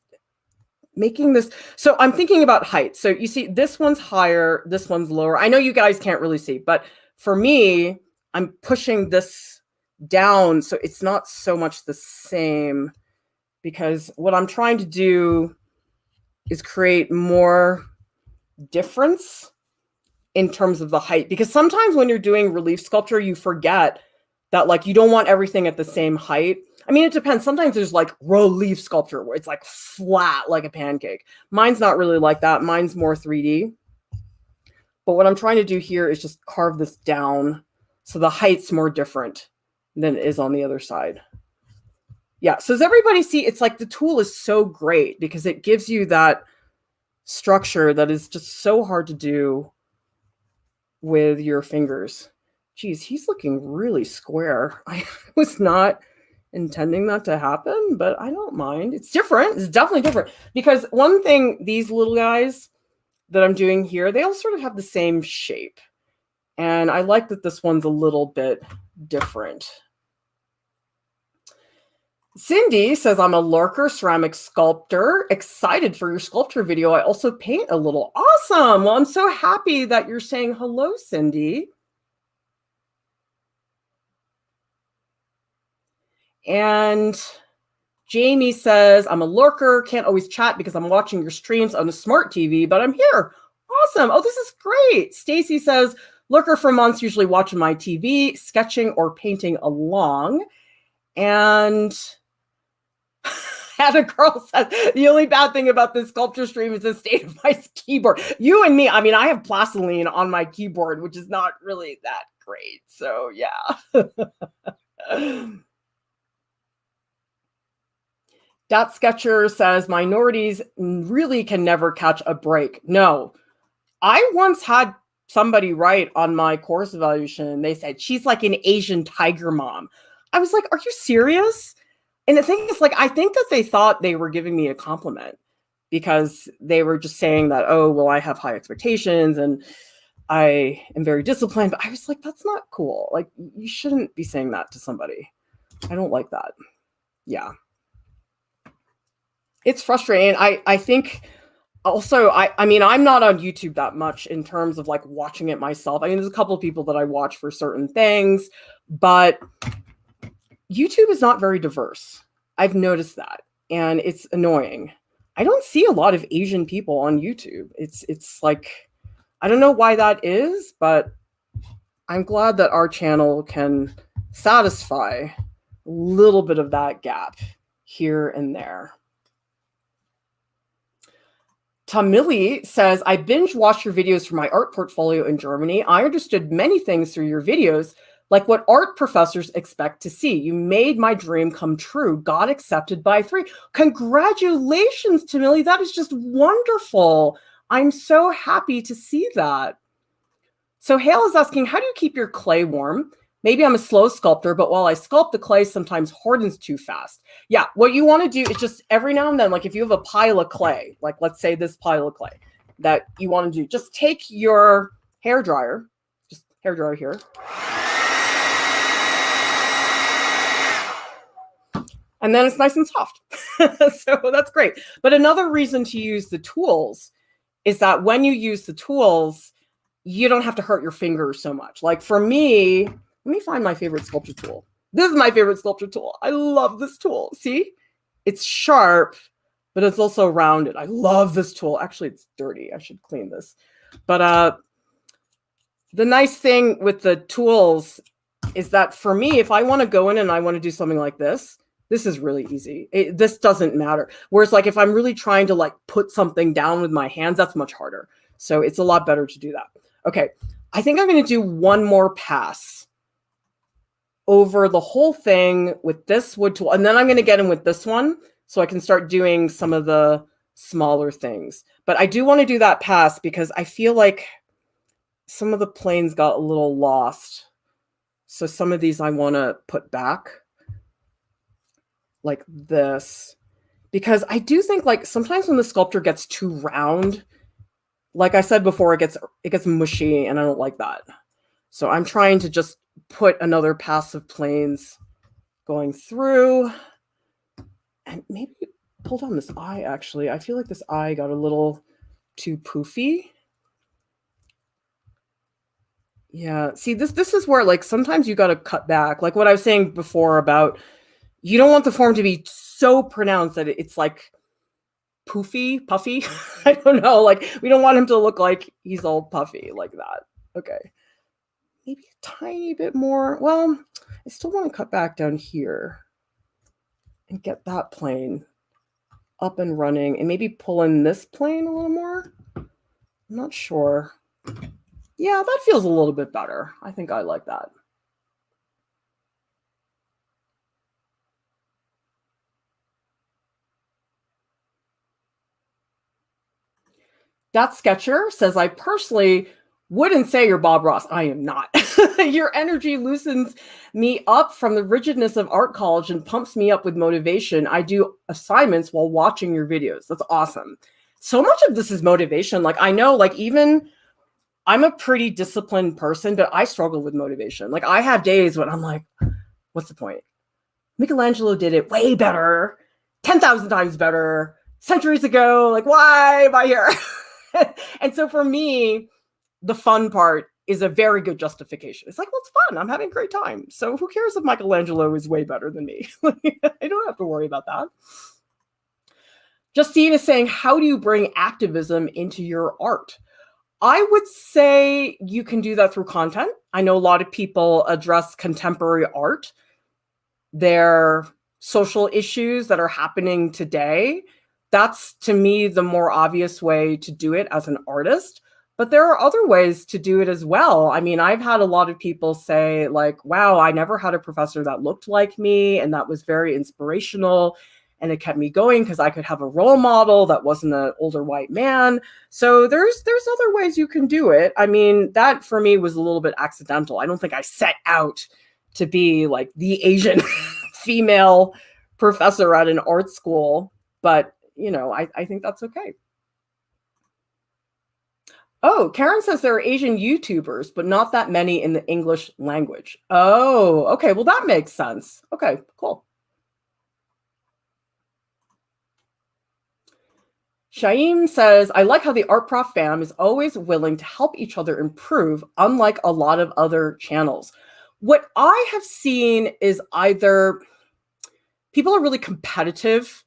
making this. So I'm thinking about height. So you see, this one's higher, this one's lower. I know you guys can't really see, but for me, I'm pushing this down so it's not so much the same, because what I'm trying to do is create more difference in terms of the height. Because sometimes when you're doing relief sculpture, you forget that like you don't want everything at the same height. I mean, it depends. Sometimes there's like relief sculpture where it's like flat like a pancake. Mine's not really like that. Mine's more 3D. But what I'm trying to do here is just carve this down so the height's more different than it is on the other side. Yeah, so does everybody see? It's like the tool is so great because it gives you that structure that is just so hard to do with your fingers. Geez, he's looking really square. I was not intending that to happen, but I don't mind. It's different. It's definitely different. Because one thing, these little guys that I'm doing here, they all sort of have the same shape. And I like that this one's a little bit different. Cindy says, I'm a lurker ceramic sculptor. Excited for your sculpture video. I also paint a little. Awesome. Well, I'm so happy that you're saying hello, Cindy. And Jamie says, I'm a lurker. Can't always chat because I'm watching your streams on a smart TV, but I'm here. Awesome. Oh, this is great. Stacy says, lurker for months, usually watching my TV, sketching or painting along. And Hannah Girl says, the only bad thing about this sculpture stream is the state of my keyboard. You and me, I mean, I have plastiline on my keyboard, which is not really that great. So yeah. Dat Sketcher says, minorities really can never catch a break. No, I once had somebody write on my course evaluation, they said, she's like an Asian tiger mom. I was like, are you serious? And the thing is, like, I think that they thought they were giving me a compliment because they were just saying that, oh, well, I have high expectations and I am very disciplined. But I was like, that's not cool. Like, you shouldn't be saying that to somebody. I don't like that. Yeah. It's frustrating. I think also, I mean, I'm not on YouTube that much in terms of like watching it myself. I mean, there's a couple of people that I watch for certain things, but YouTube is not very diverse. I've noticed that, and it's annoying. I don't see a lot of Asian people on YouTube. It's like, I don't know why that is, but I'm glad that our channel can satisfy a little bit of that gap here and there. Tamili says, I binge watched your videos for my art portfolio in Germany. I understood many things through your videos, like what art professors expect to see. You made my dream come true. Got accepted by 3. Congratulations, Tamili. That is just wonderful. I'm so happy to see that. So Hale is asking, how do you keep your clay warm? Maybe I'm a slow sculptor, but while I sculpt, the clay sometimes hardens too fast. Yeah, what you want to do is just every now and then, like if you have a pile of clay, like let's say this pile of clay that you want to do, just take your hair dryer, just hair dryer here. And then it's nice and soft. So that's great. But another reason to use the tools is that when you use the tools, you don't have to hurt your fingers so much. Like for me, let me find my favorite sculpture tool. This is my favorite sculpture tool. I love this tool. See, it's sharp, but it's also rounded. I love this tool. Actually, it's dirty. I should clean this. But the nice thing with the tools is that for me, if I want to go in and I want to do something like this is really easy. This doesn't matter. Whereas like if I'm really trying to like put something down with my hands, that's much harder. So it's a lot better to do that. Okay, I think I'm going to do one more pass over the whole thing with this wood tool. And then I'm going to get in with this one so I can start doing some of the smaller things. But I do want to do that pass because I feel like some of the planes got a little lost. So some of these I want to put back like this, because I do think like sometimes when the sculpture gets too round, like I said before, it gets mushy and I don't like that. So I'm trying to just put another pass of planes going through and maybe pull down this eye. Actually, I feel like this eye got a little too poofy. Yeah, see, this is where like sometimes you got to cut back. Like what I was saying before about you don't want the form to be so pronounced that it's like poofy, puffy. I don't know. Like we don't want him to look like he's all puffy like that. Okay, maybe a tiny bit more. Well, I still want to cut back down here and get that plane up and running and maybe pull in this plane a little more. I'm not sure. Yeah, that feels a little bit better. I think I like that. That Sketcher says, I personally wouldn't say you're Bob Ross. I am not. Your energy loosens me up from the rigidness of art college and pumps me up with motivation. I do assignments while watching your videos. That's awesome. So much of this is motivation. Like I know, like even I'm a pretty disciplined person, but I struggle with motivation. Like I have days when I'm like, what's the point? Michelangelo did it way better, 10,000 times better, centuries ago. Like, why am I here? And so for me, the fun part is a very good justification. It's like, well, it's fun. I'm having a great time. So who cares if Michelangelo is way better than me? I don't have to worry about that. Justine is saying, how do you bring activism into your art? I would say you can do that through content. I know a lot of people address contemporary art, their social issues that are happening today. That's, to me, the more obvious way to do it as an artist. But there are other ways to do it as well. I mean, I've had a lot of people say, like, wow, I never had a professor that looked like me, and that was very inspirational. And it kept me going because I could have a role model that wasn't an older white man. So there's other ways you can do it. I mean, that for me was a little bit accidental. I don't think I set out to be like the Asian female professor at an art school, but you know, I think that's okay. Oh, Karen says there are Asian YouTubers, but not that many in the English language. Oh, okay. Well, that makes sense. Okay, cool. Shaim says, I like how the Art Prof fam is always willing to help each other improve, unlike a lot of other channels. What I have seen is either people are really competitive,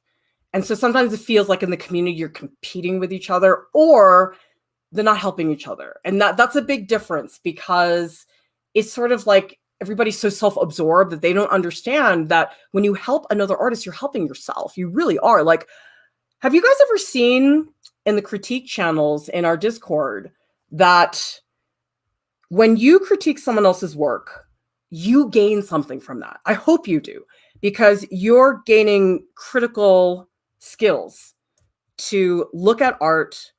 and so sometimes it feels like in the community you're competing with each other, or they're not helping each other. And that's a big difference because it's sort of like everybody's so self-absorbed that they don't understand that when you help another artist, you're helping yourself. You really are. Like, have you guys ever seen in the critique channels in our Discord that when you critique someone else's work, you gain something from that? I hope you do, because you're gaining critical skills to look at art,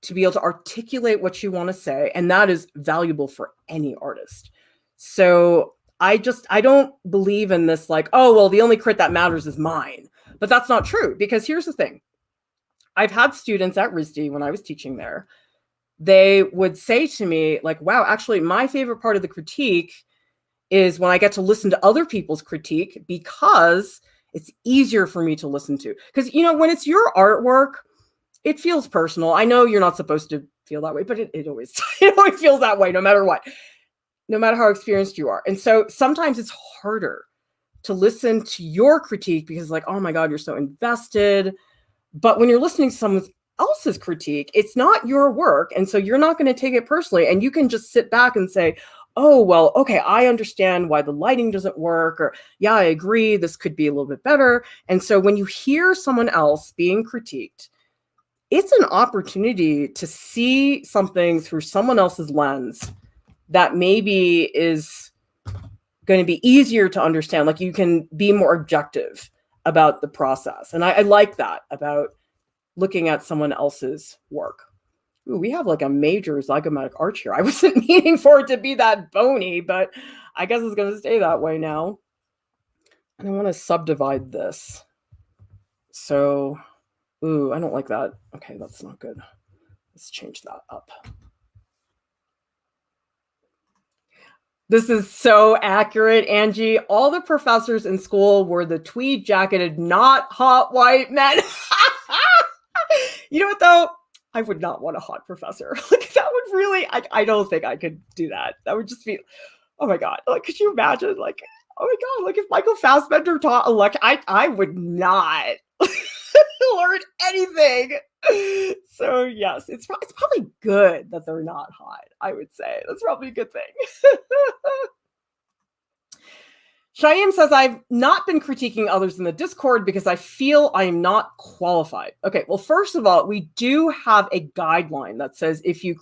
to be able to articulate what you want to say. And that is valuable for any artist. So I don't believe in this like, oh, well, the only crit that matters is mine. But that's not true, because here's the thing. I've had students at RISD when I was teaching there, they would say to me like, wow, actually my favorite part of the critique is when I get to listen to other people's critique, because it's easier for me to listen to. Because, you know, when it's your artwork, it feels personal. I know you're not supposed to feel that way, but it always, it always feels that way no matter what, no matter how experienced you are. And so sometimes it's harder to listen to your critique because like, oh my God, you're so invested. But when you're listening to someone else's critique, it's not your work. And so you're not going to take it personally. And you can just sit back and say, oh, well, okay, I understand why the lighting doesn't work, or yeah, I agree, this could be a little bit better. And so when you hear someone else being critiqued, it's an opportunity to see something through someone else's lens that maybe is going to be easier to understand. Like you can be more objective about the process. And I like that about looking at someone else's work. Ooh, we have like a major zygomatic arch here. I wasn't meaning for it to be that bony, but I guess it's going to stay that way now. And I want to subdivide this. So, ooh, I don't like that. Okay, that's not good. Let's change that up. This is so accurate, Angie. All the professors in school were the tweed jacketed, not hot white men. You know what, though? I would not want a hot professor. Like that would really, I don't think I could do that. That would just be, oh my God. Like, could you imagine? Like, oh my God, like if Michael Fassbender taught electric, I would not learn anything. So yes, it's probably good that they're not hot, I would say. That's probably a good thing. Shaim says, I've not been critiquing others in the Discord because I feel I am not qualified. Okay, well, first of all, we do have a guideline that says if you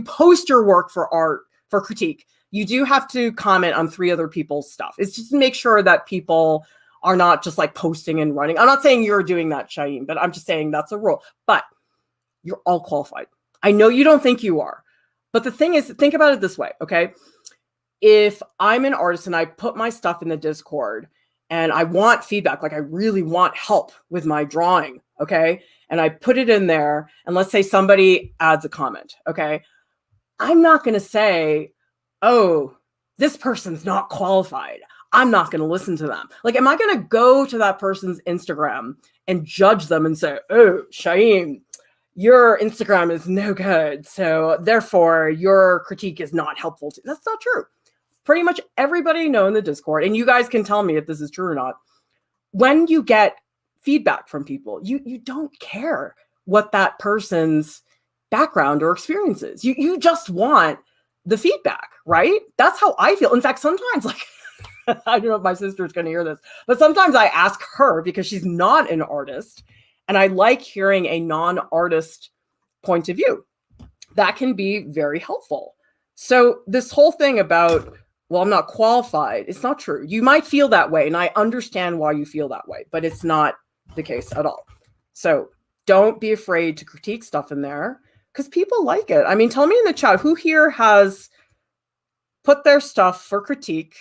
post your work for art, for critique, you do have to comment on 3 other people's stuff. It's just to make sure that people are not just like posting and running. I'm not saying you're doing that, Shaim, but I'm just saying that's a rule. But you're all qualified. I know you don't think you are. But the thing is, think about it this way, okay? If I'm an artist and I put my stuff in the Discord and I want feedback, like I really want help with my drawing, okay? And I put it in there, and let's say somebody adds a comment, okay? I'm not going to say, oh, this person's not qualified. I'm not going to listen to them. Like, am I going to go to that person's Instagram and judge them and say, oh, Shaim, your Instagram is no good, so therefore your critique is not helpful to you? That's not true. Pretty much everybody I know in the Discord, and you guys can tell me if this is true or not, when you get feedback from people, you don't care what that person's background or experience is. You just want the feedback, right? That's how I feel. In fact, sometimes, like, I don't know if my sister's going to hear this, but sometimes I ask her because she's not an artist, and I like hearing a non-artist point of view. That can be very helpful. So this whole thing about, well, I'm not qualified, it's not true. You might feel that way, and I understand why you feel that way, but it's not the case at all. So don't be afraid to critique stuff in there because people like it. I mean, tell me in the chat, who here has put their stuff for critique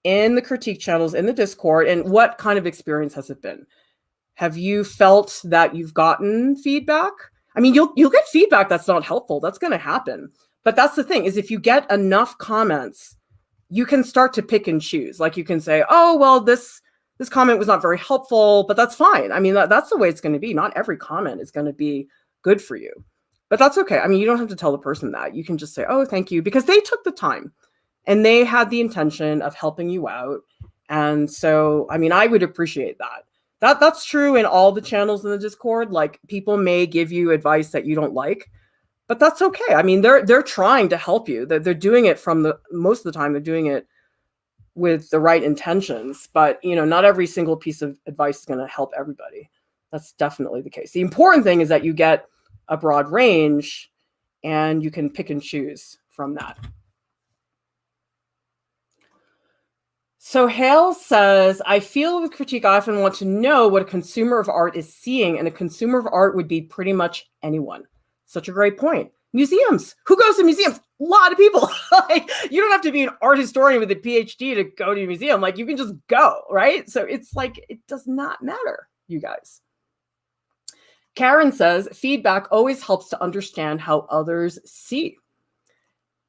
in the critique channels in the Discord, and what kind of experience has it been? Have you felt that you've gotten feedback? I mean, you'll get feedback that's not helpful. That's going to happen. But that's the thing, is if you get enough comments, you can start to pick and choose. Like you can say, oh, well, this comment was not very helpful, but that's fine. I mean, that's the way it's going to be. Not every comment is going to be good for you, but that's okay. I mean, you don't have to tell the person that. You can just say, oh, thank you, because they took the time and they had the intention of helping you out. And so, I mean, I would appreciate that. That's true in all the channels in the Discord. Like, people may give you advice that you don't like, but that's okay. I mean, they're trying to help you. They're doing it most of the time, they're doing it with the right intentions. But, you know, not every single piece of advice is going to help everybody. That's definitely the case. The important thing is that you get a broad range and you can pick and choose from that. So Hale says, I feel with critique, I often want to know what a consumer of art is seeing, and a consumer of art would be pretty much anyone. Such a great point. Museums. Who goes to museums? A lot of people. Like, you don't have to be an art historian with a PhD to go to a museum. Like, you can just go, right? So it's like, it does not matter, you guys. Karen says, feedback always helps to understand how others see.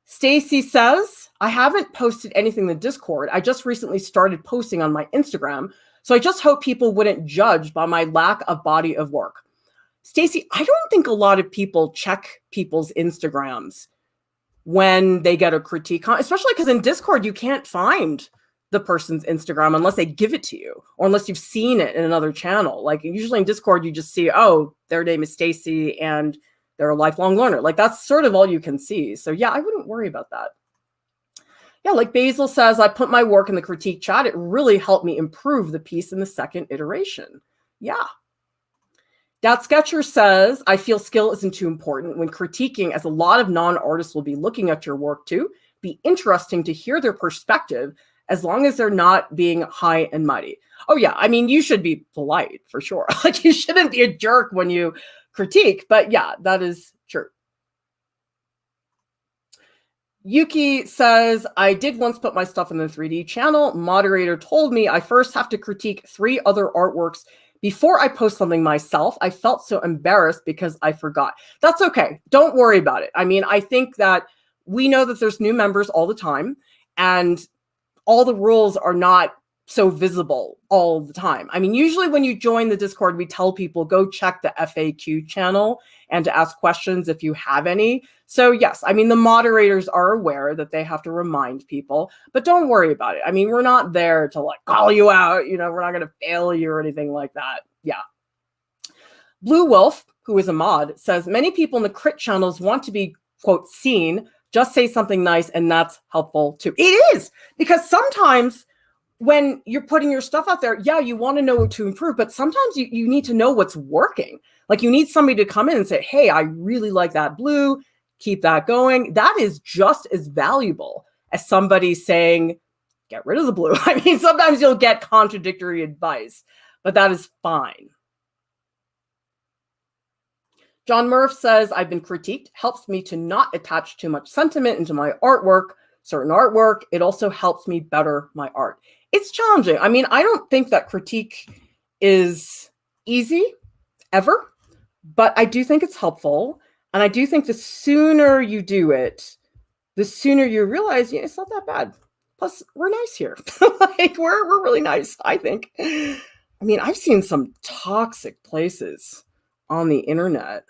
Stacy says, I haven't posted anything in the Discord. I just recently started posting on my Instagram, so I just hope people wouldn't judge by my lack of body of work. Stacy, I don't think a lot of people check people's Instagrams when they get a critique, especially because in Discord, you can't find the person's Instagram unless they give it to you or unless you've seen it in another channel. Like usually in Discord, you just see, oh, their name is Stacy and they're a lifelong learner. Like that's sort of all you can see. So yeah, I wouldn't worry about that. Yeah, like Basil says, I put my work in the critique chat. It really helped me improve the piece in the second iteration. Yeah. Dat Sketcher says, I feel skill isn't too important when critiquing, as a lot of non-artists will be looking at your work too. Be interesting to hear their perspective as long as they're not being high and mighty. Oh yeah, I mean, you should be polite for sure. Like you shouldn't be a jerk when you critique, but yeah, that is true. Yuki says, I did once put my stuff in the 3D channel. Moderator told me I first have to critique 3 other artworks before I post something myself. I felt so embarrassed because I forgot. That's okay. Don't worry about it. I mean, I think that we know that there's new members all the time, and all the rules are not so visible all the time. I mean, usually when you join the Discord, we tell people go check the FAQ channel and to ask questions if you have any. So yes, I mean, the moderators are aware that they have to remind people, but don't worry about it. I mean, we're not there to like call you out, you know, we're not going to fail you or anything like that. Yeah. Blue Wolf, who is a mod, says many people in the crit channels want to be, quote, seen. Just say something nice and that's helpful too. It is, because sometimes when you're putting your stuff out there, yeah, you want to know what to improve, but sometimes you need to know what's working. Like you need somebody to come in and say, hey, I really like that blue, keep that going. That is just as valuable as somebody saying, get rid of the blue. I mean, sometimes you'll get contradictory advice, but that is fine. John Murph says, I've been critiqued, helps me to not attach too much sentiment into my artwork, certain artwork. It also helps me better my art. It's challenging. I mean, I don't think that critique is easy ever, but I do think it's helpful. And I do think the sooner you do it, the sooner you realize, yeah, it's not that bad. Plus, we're nice here. Like, we're really nice, I think. I mean, I've seen some toxic places on the internet.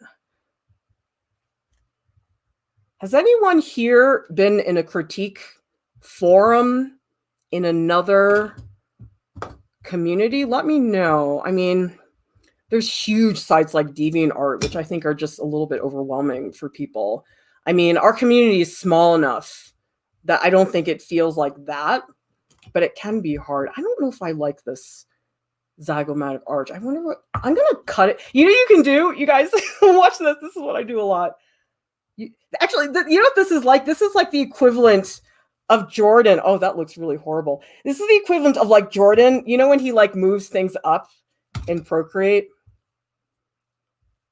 Has anyone here been in a critique forum in another community? Let me know. I mean, there's huge sites like DeviantArt, which I think are just a little bit overwhelming for people. I mean, our community is small enough that I don't think it feels like that, but it can be hard. I don't know if I like this zygomatic arch. I wonder what, I'm going to cut it. You know what you can do? You guys, watch this. This is what I do a lot. Actually, you know what this is like? This is like the equivalent of Jordan. Oh, that looks really horrible. This is the equivalent of like Jordan. You know when he like moves things up in Procreate?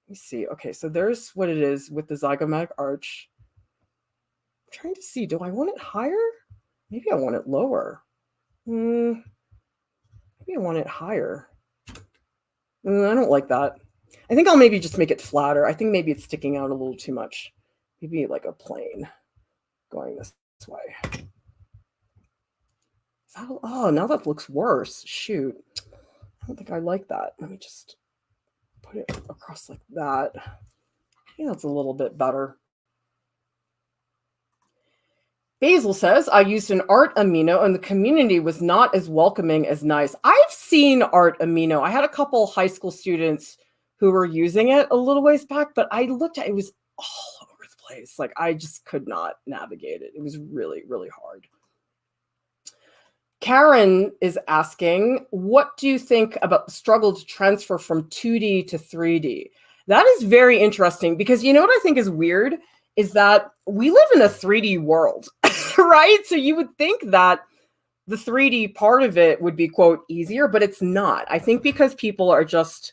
Let me see. Okay, so there's what it is with the zygomatic arch. I'm trying to see. Do I want it higher? Maybe I want it lower. Maybe I want it higher. I don't like that. I think I'll maybe just make it flatter. I think maybe it's sticking out a little too much. Maybe like a plane going this way. Oh, now that looks worse. Shoot. I don't think I like that. Let me just put it across like that. I think that's a little bit better. Basil says, I used an art amino and the community was not as welcoming as nice. I've seen art amino. I had a couple high school students who were using it a little ways back, but I looked at it, it was all over the place. Like I just could not navigate it. It was really, really hard. Karen is asking, what do you think about the struggle to transfer from 2D to 3D? That is very interesting because you know what I think is weird is that we live in a 3D world, right? So you would think that the 3D part of it would be, quote, easier, but it's not. I think because people are just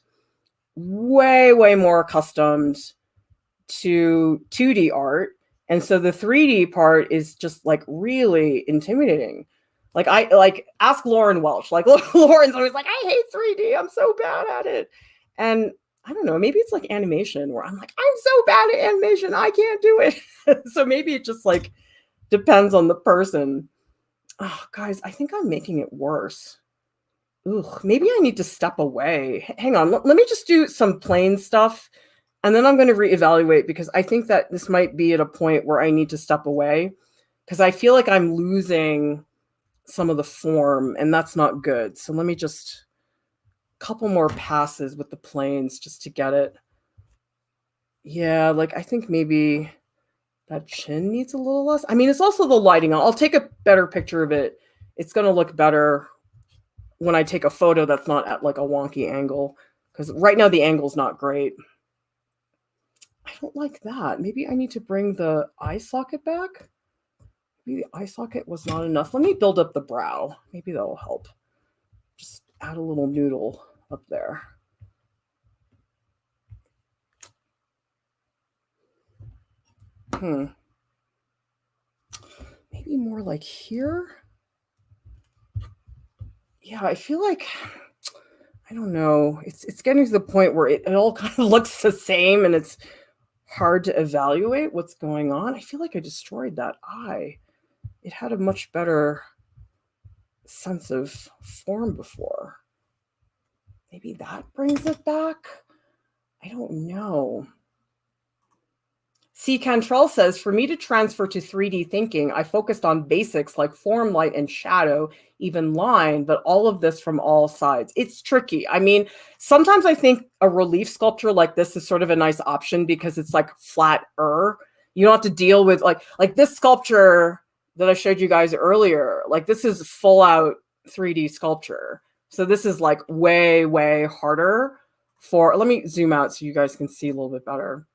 way, way more accustomed to 2D art. And so the 3D part is just like really intimidating. Like ask Lauren Welch. Like Lauren's always like, I hate 3D. I'm so bad at it. And I don't know, maybe it's like animation where I'm like, I'm so bad at animation. I can't do it. So maybe it just like depends on the person. Oh, guys, I think I'm making it worse. Ugh, maybe I need to step away. Hang on. Let me just do some plain stuff. And then I'm going to reevaluate because I think that this might be at a point where I need to step away because I feel like I'm losing some of the form, and that's not good. So let me just a couple more passes with the planes just to get it. Yeah, like I think maybe that chin needs a little less. I mean, it's also the lighting. I'll take a better picture of it. It's going to look better when I take a photo that's not at like a wonky angle, because right now the angle's not great. I don't like that. Maybe I need to bring the eye socket back. Maybe the eye socket was not enough. Let me build up the brow. Maybe that'll help. Just add a little noodle up there. Maybe more like here. Yeah, I feel like, I don't know. It's getting to the point where it all kind of looks the same and it's hard to evaluate what's going on. I feel like I destroyed that eye. It had a much better sense of form before. Maybe that brings it back. I don't know. C. Cantrell says, for me to transfer to 3D thinking, I focused on basics like form, light, and shadow, even line, but all of this from all sides. It's tricky. I mean, sometimes I think a relief sculpture like this is sort of a nice option because it's like flatter. You don't have to deal with like this sculpture that I showed you guys earlier. Like this is full out 3D sculpture. So this is like way, way harder for, let me zoom out so you guys can see a little bit better.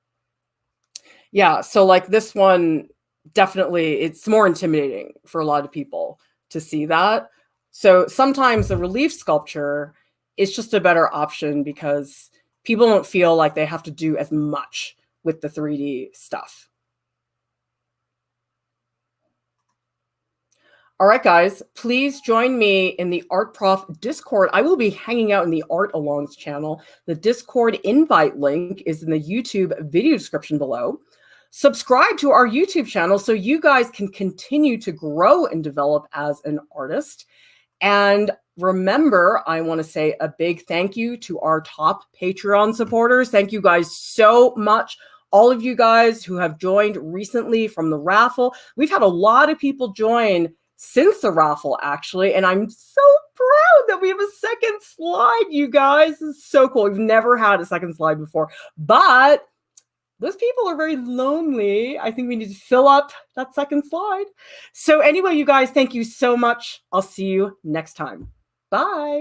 Yeah, so like this one, definitely, it's more intimidating for a lot of people to see that. So sometimes the relief sculpture is just a better option because people don't feel like they have to do as much with the 3D stuff. All right, guys, please join me in the Art Prof Discord. I will be hanging out in the Art Alongs channel. The Discord invite link is in the YouTube video description below. Subscribe to our YouTube channel so you guys can continue to grow and develop as an artist. And remember, I want to say a big thank you to our top Patreon supporters. Thank you guys so much. All of you guys who have joined recently from the raffle. We've had a lot of people join since the raffle, actually. And I'm so proud that we have a second slide, you guys. This is so cool. We've never had a second slide before. But those people are very lonely. I think we need to fill up that second slide. So anyway, you guys, thank you so much. I'll see you next time. Bye.